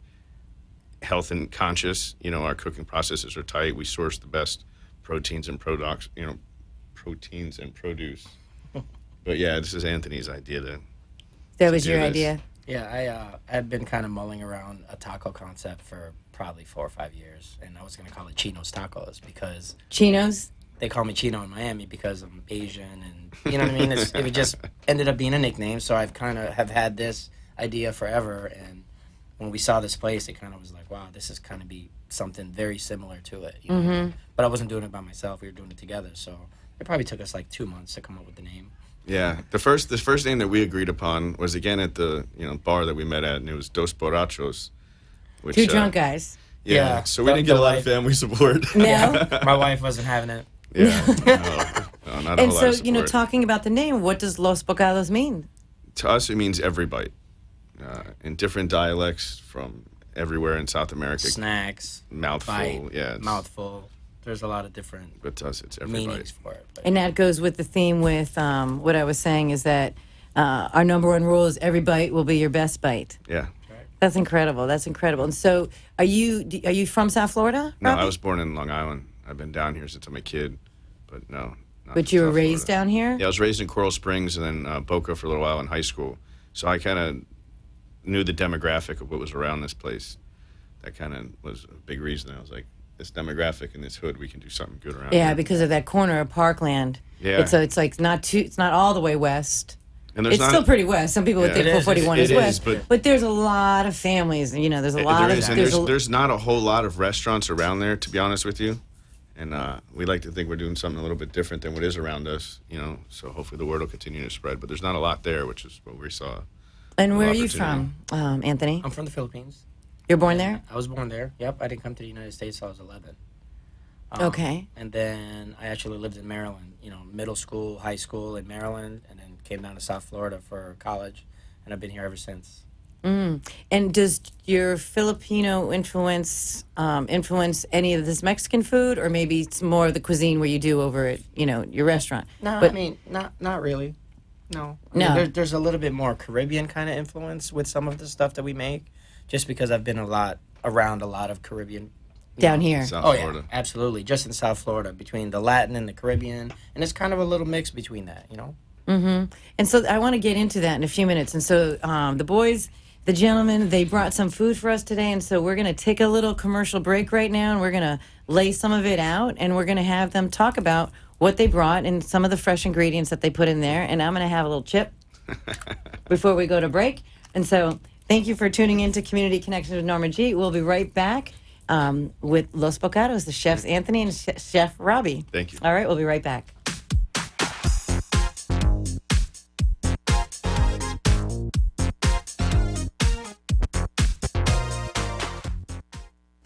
health and conscious. Our cooking processes are tight. We source the best proteins and produce. But yeah, this is Anthony's idea to. That was do your this. idea. Yeah, I've been kind of mulling around a taco concept for probably 4 or 5 years, and I was gonna call it Chino's Tacos because Chinos. they call me Chino in Miami because I'm Asian, and you know what I mean. It just ended up being a nickname. So I've kind of have had this idea forever, and when we saw this place, it kind of was like, wow, this is kind of be something very similar to it. You know? But I wasn't doing it by myself; we were doing it together. So it probably took us like 2 months to come up with the name. Yeah, the first name that we agreed upon was again at the bar that we met at, and it was Dos Borrachos. Which, Two drunk guys. Yeah, so we didn't get a lot of family support. No. My wife wasn't having it. Yeah, no, not a And whole so, lot of support. talking about the name, what does Los Bocados mean? To us, it means every bite. In different dialects from everywhere in South America. Snacks, Mouthful, bite, yeah. mouthful. There's a lot of different But to us, it's every meanings bite. for it. But And that goes with the theme with what I was saying is that our number one rule is every bite will be your best bite. Yeah. That's incredible. That's incredible. And so, are you from South Florida? No, Robbie? I was born in Long Island. I've been down here since I'm a kid, but no. not But from you were South raised Florida. down here? Yeah, I was raised in Coral Springs and then Boca for a little while in high school. So I kind of knew the demographic of what was around this place. That kind of was a big reason. I was like, this demographic in this hood, we can do something good around Yeah, here. because of that corner of Parkland. Yeah. It's like it's not all the way west. And there's It's not, still pretty west. Some people would Yeah. think It is. 441 It is is, west, but- there's a lot of families. There's a lot there of is, and there's not a whole lot of restaurants around there, to be honest with you. And we like to think we're doing something a little bit different than what is around us, So hopefully the word will continue to spread. But there's not a lot there, which is what we saw. And where are you opportunity. from, Anthony? I'm from the Philippines. You're born there? I was born there. Yep, I didn't come to the United States till I was 11. Okay. And then I actually lived in Maryland, middle school, high school in Maryland, and then came down to South Florida for college, and I've been here ever since. And does your Filipino influence any of this Mexican food, or maybe it's more of the cuisine where you do over at your restaurant? No, But- I mean, not really. No. No. I mean, there's a little bit more Caribbean kind of influence with some of the stuff that we make, just because I've been around a lot of Caribbean. Down here. South Oh, Florida. yeah, absolutely. Just in South Florida, between the Latin and the Caribbean. And it's kind of a little mix between that, And so I want to get into that in a few minutes. And so the boys, the gentlemen, they brought some food for us today. And so we're going to take a little commercial break right now, and we're going to lay some of it out, and we're going to have them talk about what they brought and some of the fresh ingredients that they put in there. And I'm going to have a little chip before we go to break. And so thank you for tuning in to Community Connections with Norma G. We'll be right back with Los Bocados, the chefs Anthony and Chef Robbie. Thank you. All right, we'll be right back.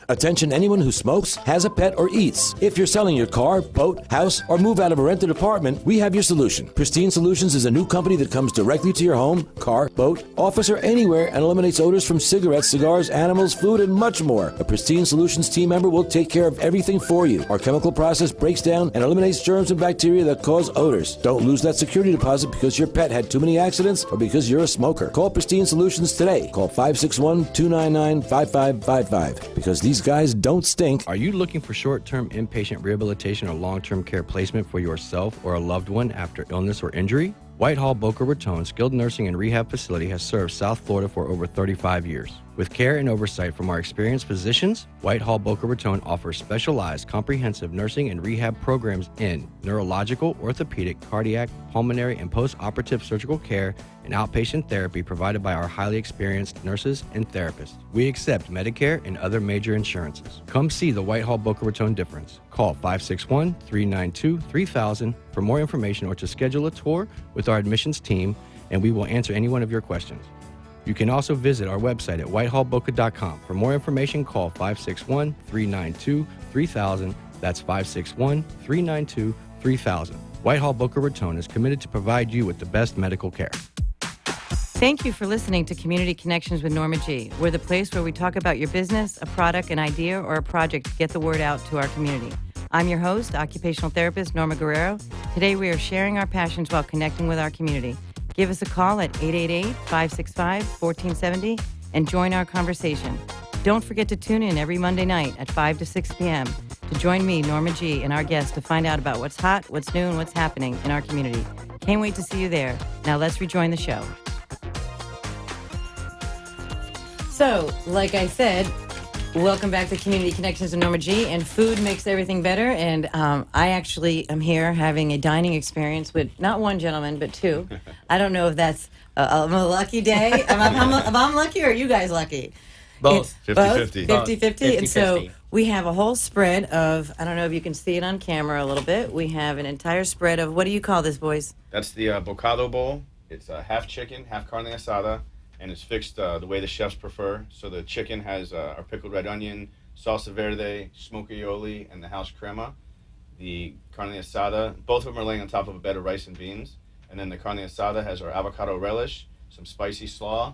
Attention anyone who smokes, has a pet, or eats. If you're selling your car, boat, house, or move out of a rented apartment, we have your solution. Pristine Solutions is a new company that comes directly to your home, car, boat, office, or anywhere and eliminates odors from cigarettes, cigars, animals, food, and much more. A Pristine Solutions team member will take care of everything for you. Our chemical process breaks down and eliminates germs and bacteria that cause odors. Don't lose that security deposit because your pet had too many accidents or because you're a smoker. Call Pristine Solutions today. Call 561-299-5555 because these guys don't stink. Are you looking for short-term inpatient rehabilitation or long-term care placement for yourself or a loved one after illness or injury? Whitehall Boca Raton Skilled Nursing and Rehab Facility has served South Florida for over 35 years. With care and oversight from our experienced physicians, Whitehall Boca Raton offers specialized comprehensive nursing and rehab programs in neurological, orthopedic, cardiac, pulmonary, and post-operative surgical care and outpatient therapy provided by our highly experienced nurses and therapists. We accept Medicare and other major insurances. Come see the Whitehall Boca Raton difference. Call 561-392-3000 for more information or to schedule a tour with our admissions team, and we will answer any one of your questions. You can also visit our website at whitehallboca.com. For more information, call 561-392-3000. That's 561-392-3000. Whitehall Boca Raton is committed to provide you with the best medical care. Thank you for listening to Community Connections with Norma G. We're the place where we talk about your business, a product, an idea, or a project to get the word out to our community. I'm your host, occupational therapist Norma Guerrero. Today we are sharing our passions while connecting with our community. Give us a call at 888-565-1470 and join our conversation. Don't forget to tune in every Monday night at 5 to 6 p.m. to join me, Norma G, and our guests to find out about what's hot, what's new, and what's happening in our community. Can't wait to see you there. Now let's rejoin the show. So, like I said, Welcome back to Community Connections with Norma G. And food makes everything better. And I actually am here having a dining experience with not one gentleman, but two. I don't know if that's a lucky day. If I'm lucky, or are you guys lucky? Both. 50-50. 50-50. And so 50-50. we have a whole spread of, I don't know if you can see it on camera a little bit. We have an entire spread of, what do you call this, boys? That's the bocado bowl. It's half chicken, half carne asada, and it's fixed the way the chefs prefer. So the chicken has our pickled red onion, salsa verde, smoky aioli, and the house crema. The carne asada, both of them are laying on top of a bed of rice and beans. And then the carne asada has our avocado relish, some spicy slaw,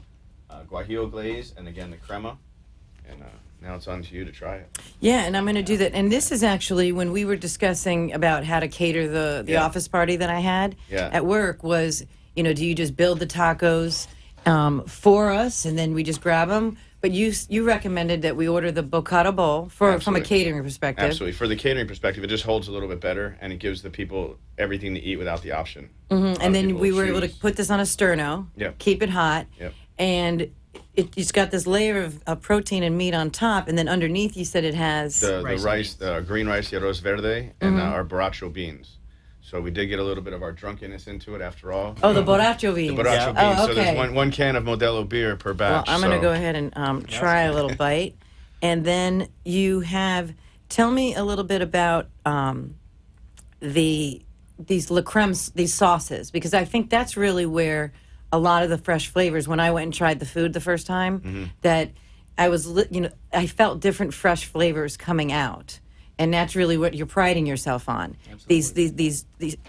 guajillo glaze, and again the crema. And now it's on to you to try it. Yeah, and I'm going to do that. And this is actually when we were discussing about how to cater the Yeah. office party that I had Yeah. at work was, do you just build the tacos for us and then we just grab them? But you recommended that we order the bocado bowl from a Absolutely. catering perspective. Absolutely. For the catering perspective, it just holds a little bit better, and it gives the people everything to eat without the option. And then we were able to put this on a sterno, Yep. keep it hot, Yep. and it's got this layer of protein and meat on top, and then underneath you said it has... the Rice and rice, beans. the green rice, the arroz verde, and our borracho beans. So we did get a little bit of our drunkenness into it after all. Oh, the borracho beans. The borracho Oh, beans. So okay. there's one can of Modelo beer per batch. Well, I'm going to so- go ahead and try a little bite. And then you have, tell me a little bit about these La Cremes, these sauces, because I think that's really where a lot of the fresh flavors, when I went and tried the food the first time, that I was, I felt different fresh flavors coming out. And that's really what you're priding yourself on. These,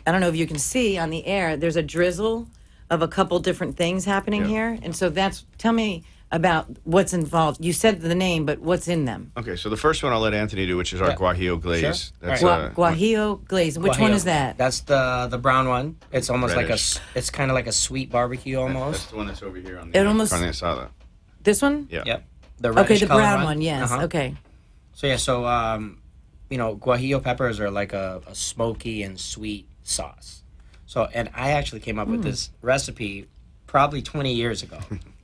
I don't know if you can see on the air, there's a drizzle of a couple different things happening Yeah. here. And so tell me about what's involved. You said the name, but what's in them? Okay, so the first one I'll let Anthony do, which is our Yeah. guajillo glaze. Sure. That's Guajillo glaze. Which one Guajillo. is that? That's the brown one. It's almost Reddish. it's kind of like a sweet barbecue that's almost. the one that's over here on It the almost- carne asada. This one? Yeah. Yep. The Okay, reddish the colored brown one, yes. Uh-huh. Okay. So guajillo peppers are like a smoky and sweet sauce. So, and I actually came up with this recipe probably 20 years ago.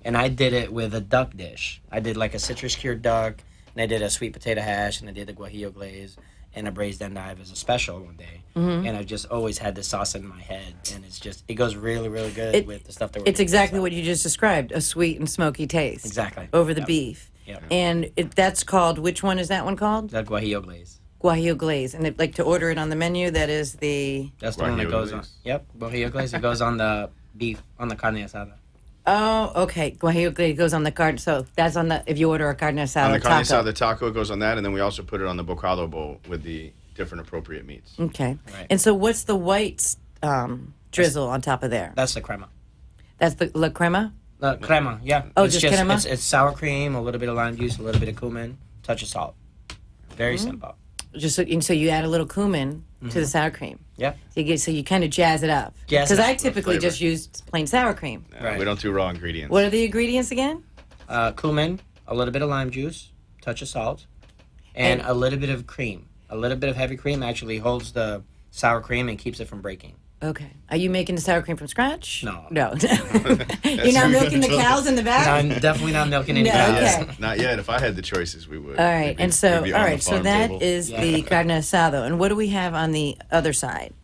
And I did it with a duck dish. I did like a citrus cured duck, and I did a sweet potato hash, and I did the guajillo glaze, and a braised endive as a special one day. And I've just always had this sauce in my head, and it goes really, really good with the stuff that we're It's making, exactly so. what you just described, a sweet and smoky taste. Exactly. Over the Yep. beef. Yep. And that's called, which one is that one called? That guajillo glaze. Guajillo glaze. And like to order it on the menu, that is the... That's the one that Guajillo goes on. glaze. Yep, guajillo glaze. It goes on the beef, on the carne asada. Oh, okay. Guajillo glaze goes on the card. So that's on the, if you order a carne asada On the carne taco. asada taco, it goes on that, and then we also put it on the bocado bowl with the different appropriate meats. Okay. Right. And so what's the white drizzle on top of there? That's the crema. That's the La Crema? Crema, yeah. Oh, It's just crema? It's sour cream, a little bit of lime juice, a little bit of cumin, touch of salt. Very simple. Just so, and so you add a little cumin to the sour cream. Yeah. So you kind of jazz it up. Jazz it Because up I with typically flavor. just use plain sour cream. Right. We don't do raw ingredients. What are the ingredients again? Cumin, a little bit of lime juice, touch of salt, and a little bit of cream. A little bit of heavy cream actually holds the sour cream and keeps it from breaking. Okay. Are you making the sour cream from scratch? No. No. You're not milking the cows in the back? I'm definitely not milking any No, cows. okay. Not yet. If I had the choices, we would. All right. And so, We'd be all on the right. So farm that table. is the carne asado. And what do we have on the other side?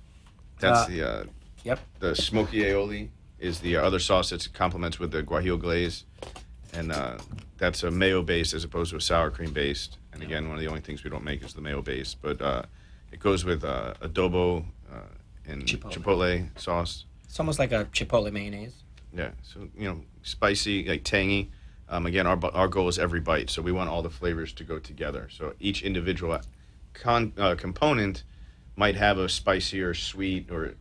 That's the Yep. the smoky aioli is the other sauce that complements with the guajillo glaze, and that's a mayo based as opposed to a sour cream based. And again, one of the only things we don't make is the mayo based, but it goes with adobo and chipotle sauce. It's almost like a chipotle mayonnaise. Yeah, so spicy, like tangy. Again, our goal is every bite, so we want all the flavors to go together. So each individual component might have a spicy or sweet, or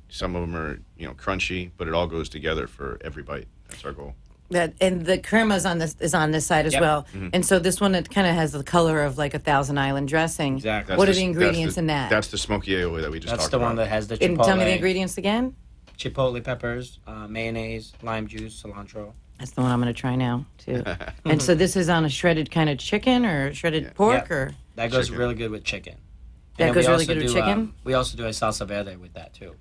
some of them are crunchy, but it all goes together for every bite. That's our goal. And the crema is on this side as Yep. well. Mm-hmm. And so this one, it kind of has the color of like a Thousand Island dressing. Exactly. What are the ingredients in that? That's the smoky aioli that we just That's talked the about. one that has the chipotle. And tell me the ingredients again. Chipotle peppers, mayonnaise, lime juice, cilantro. That's the one I'm going to try now too. And so this is on a shredded kind of chicken or shredded pork, Yeah. or That goes Chicken. really good with chicken. That then goes we really also good with do, chicken? We also do a salsa verde with that too.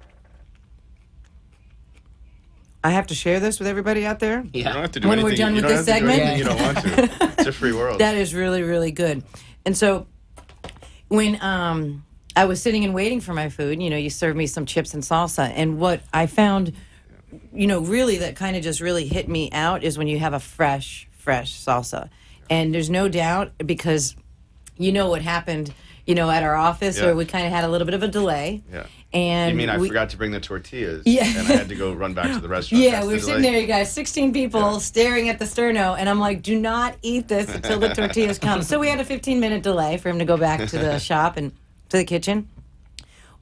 I have to share this with everybody out there. You don't have to do When we're anything. done you with don't this have to do segment? anything you don't want to. It's a free world. That is really, really good. And so when I was sitting and waiting for my food, you served me some chips and salsa. And what I found, really that kind of just really hit me out is when you have a fresh salsa. And there's no doubt, because what happened, at our office, Yeah. where we kind of had a little bit of a delay. Yeah. And You mean I we- forgot to bring the tortillas? Yeah. And I had to go run back to the restaurant. Yeah, That's we the were sitting delay. there, you guys, 16 people staring at the sterno, and I'm like, do not eat this until the tortillas come. So we had a 15-minute delay for him to go back to the shop and to the kitchen.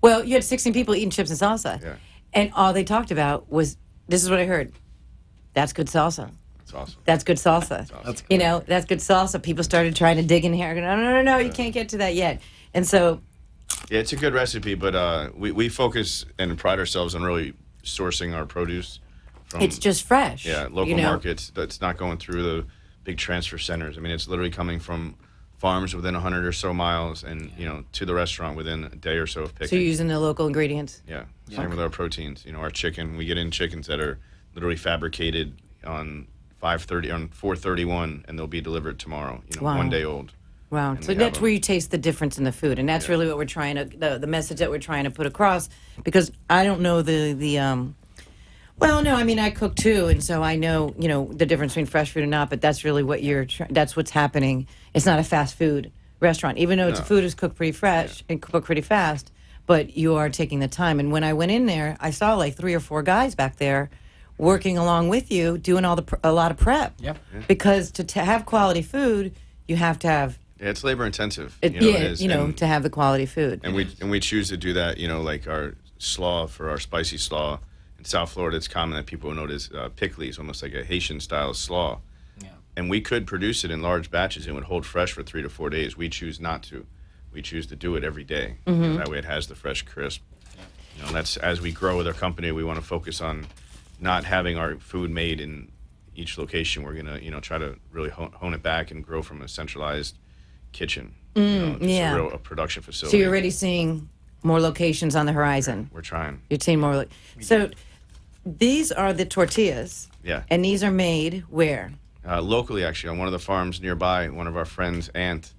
Well, you had 16 people eating chips and salsa. Yeah. And all they talked about was, this is what I heard, that's good salsa. That's awesome. That's good salsa. That's That's good salsa. People started trying to dig in here. No, you can't get to that yet. And so, Yeah, it's a good recipe, but we focus and pride ourselves on really sourcing our produce from it's just fresh. local markets. That's not going through the big transfer centers. I mean, it's literally coming from farms within 100 or so miles, and to the restaurant within a day or so of picking. So you're using the local ingredients. Yeah, same with our proteins. Our chicken. We get in chickens that are literally fabricated on 431, and they'll be delivered tomorrow. Wow. 1 day old. Wow. And So we that's have where you taste the difference in the food. And that's really what we're trying to, the message that we're trying to put across. Because I don't know well, no, I mean, I cook too. And so I know, the difference between fresh food and not. But that's really what that's what's happening. It's not a fast food restaurant, even though its food is cooked pretty fresh and cooked pretty fast. But you are taking the time. And when I went in there, I saw like 3 or 4 guys back there working along with you, doing a lot of prep. Yep. Because to have quality food, you have to have Yeah, it's labor intensive. it is. To have the quality food. And we choose to do that. Like our slaw, for our spicy slaw in South Florida, it's common that people notice pickles, almost like a Haitian style slaw. Yeah. And we could produce it in large batches and it would hold fresh for 3 to 4 days. We choose not to. We choose to do it every day. That way it has the fresh crisp. And that's, as we grow with our company, we want to focus on not having our food made in each location. We're gonna try to really hone it back and grow from a centralized kitchen. Just a production facility. So you're already seeing more locations on the horizon. We're trying. You're seeing more. So these are the tortillas. Yeah. And these are made where? Locally, actually, on one of the farms nearby. One of our friends' aunt,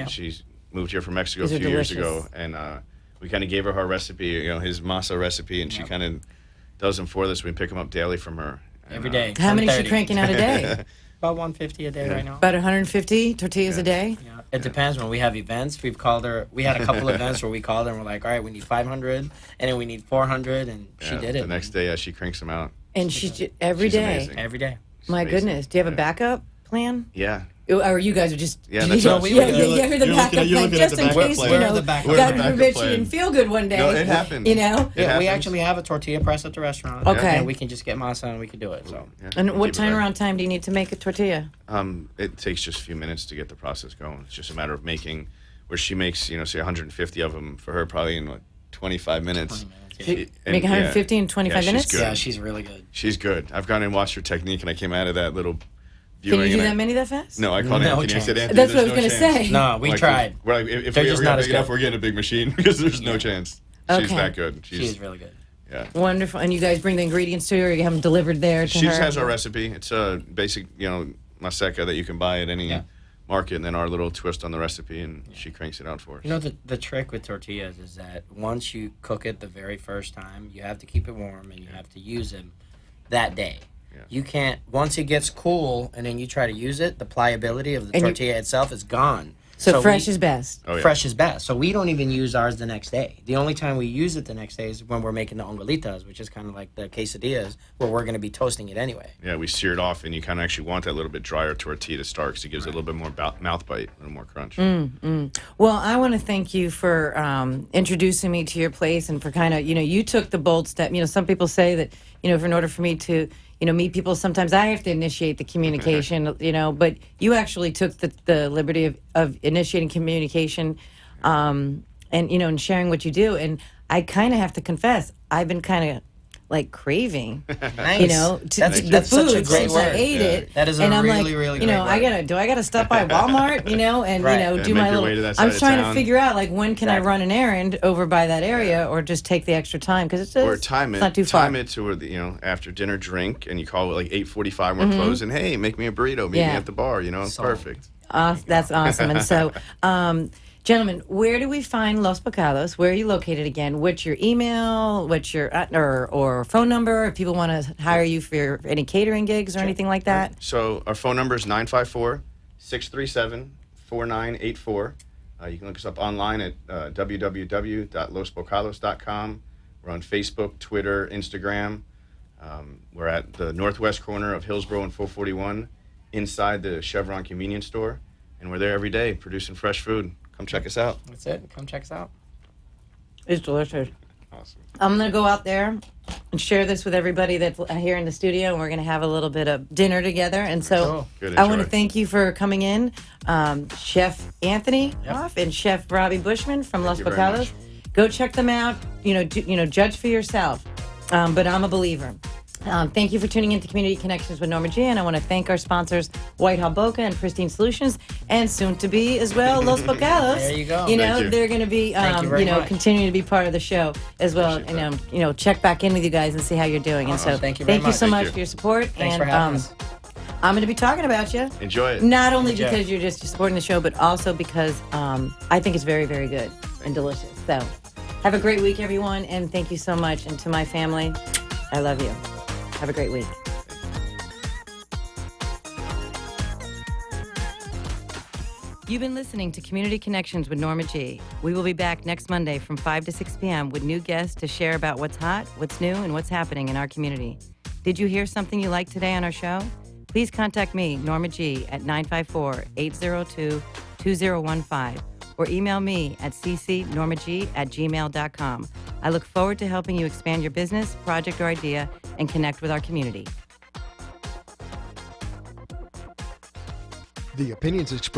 she's moved here from Mexico These a are few years delicious. ago, and we kind of gave her recipe, his masa recipe, and she kind of does them for us. We pick them up daily from her. And, Every day. How many is she 130. cranking out a day? About 150 a day right now. About 150 tortillas a day? Yeah, it depends. When we have events, we've called her. We had a couple events where we called her and we're like, all right, we need 500, and then we need 400, and she did it. The next day, she cranks them out. And every She's day. amazing. Every day. My amazing. goodness. Do you have a backup plan? Yeah. Or you guys are just Yeah, that's yeah, what we yeah, would yeah, do. yeah, you're the You're backup looking plan at just the in backup case plan. We're the backup We're God the backup forbid she plan. didn't feel good one day. No, it happens. You know. It Yeah, we happens. actually have a tortilla press at the restaurant. Okay. And we can just get masa and we can do it. So. Yeah, And we what keep it back. turnaround time do you need to make a tortilla? It takes just a few minutes to get the process going. It's just a matter of making, where she makes, say 150 of them for her, probably in 25 minutes. 20 minutes, yeah. And, Make 150 in 25 she's minutes? good. Yeah, she's really good. She's good. I've gone and watched her technique, and I came out of that little Can viewing. you do and that many that fast? No, I called No Anthony. I chance. said, Anthony, That's what I there's was no gonna chance. say. No, we tried. We're like, if They're we just ever not get as big enough, good. we're getting a big machine because there's no chance. Okay. She's that good. She is really good. Yeah. Wonderful. And you guys bring the ingredients to her, or you have them delivered there to She her? just has our recipe. It's a basic, maseca that you can buy at any market, and then our little twist on the recipe, and she cranks it out for us. You know, the trick with tortillas is that once you cook it the very first time, you have to keep it warm and you have to use them that day. Yeah. You can't, once it gets cool and then you try to use it, the pliability of the And you- tortilla itself is gone. So fresh we- is best. Oh, yeah. Fresh is best. So we don't even use ours the next day. The only time we use it the next day is when we're making the ongolitas, which is kind of like the quesadillas, where we're going to be toasting it anyway. Yeah, we sear it off, and you kind of actually want that little bit drier tortilla to start, because it gives it a little bit more mouth bite, a little more crunch. Well, I want to thank you for introducing me to your place and for kind of, you took the bold step. Some people say that, in order for me to, meet people, sometimes I have to initiate the communication, but you actually took the liberty of initiating communication and, and sharing what you do. And I kind of have to confess, I've been kind of like craving. Nice. You know, That's the food such a great since I word. ate it. That is a and I'm really, like, really you know, great word. do I gotta stop by Walmart, you know, and Right. you know, Yeah, do make my your little. way to that I'm side of trying to town. figure out like when can I Exactly. run an errand over by that area, or just take the extra time because it's Or time it, it's not too far. time it to where after dinner drink, and you call it like 8:45 we're closed, and hey, make me a burrito, meet me Yeah. at the bar. It's Sold. perfect. That's awesome. And so, gentlemen, where do we find Los Pecados? Where are you located again? What's your email? What's your or phone number? If people want to hire you for any catering gigs or anything like that. So our phone number is 954-637-4984. You can look us up online at www.losbocados.com. We're on Facebook, Twitter, Instagram. We're at the northwest corner of Hillsborough and 441 inside the Chevron convenience store. And we're there every day producing fresh food. Come check us out. That's it. Come check us out. It's delicious. Awesome. I'm going to go out there and share this with everybody that's here in the studio, and we're going to have a little bit of dinner together. And so Cool. Good, I want to enjoy. thank you for coming in, Chef Anthony Hoff and Chef Robbie Bushman from Los you very Pecados. much. Go check them out. Judge for yourself. But I'm a believer. Thank you for tuning into Community Connections with Norma G, and I want to thank our sponsors, Whitehall Boca and Pristine Solutions, and soon to be as well, Los Pecados. There you go. Thank you. They're going to be, Thank you very much. continuing to be part of the show as well. Appreciate And check back in with you guys and see how you're doing. And so, Thank you very much. so Thank much you. for your support. Thanks and for having us. I'm going to be talking about you. Enjoy it. Not only Enjoy. because you're just supporting the show, but also because I think it's very, very good and delicious. So, have a great week, everyone, and thank you so much. And to my family, I love you. Have a great week. You've been listening to Community Connections with Norma G. We will be back next Monday from 5 to 6 p.m. with new guests to share about what's hot, what's new, and what's happening in our community. Did you hear something you liked today on our show? Please contact me, Norma G, at 954-802-2015 or email me at ccnormag@gmail.com. I look forward to helping you expand your business, project, or idea and connect with our community. The opinions expressed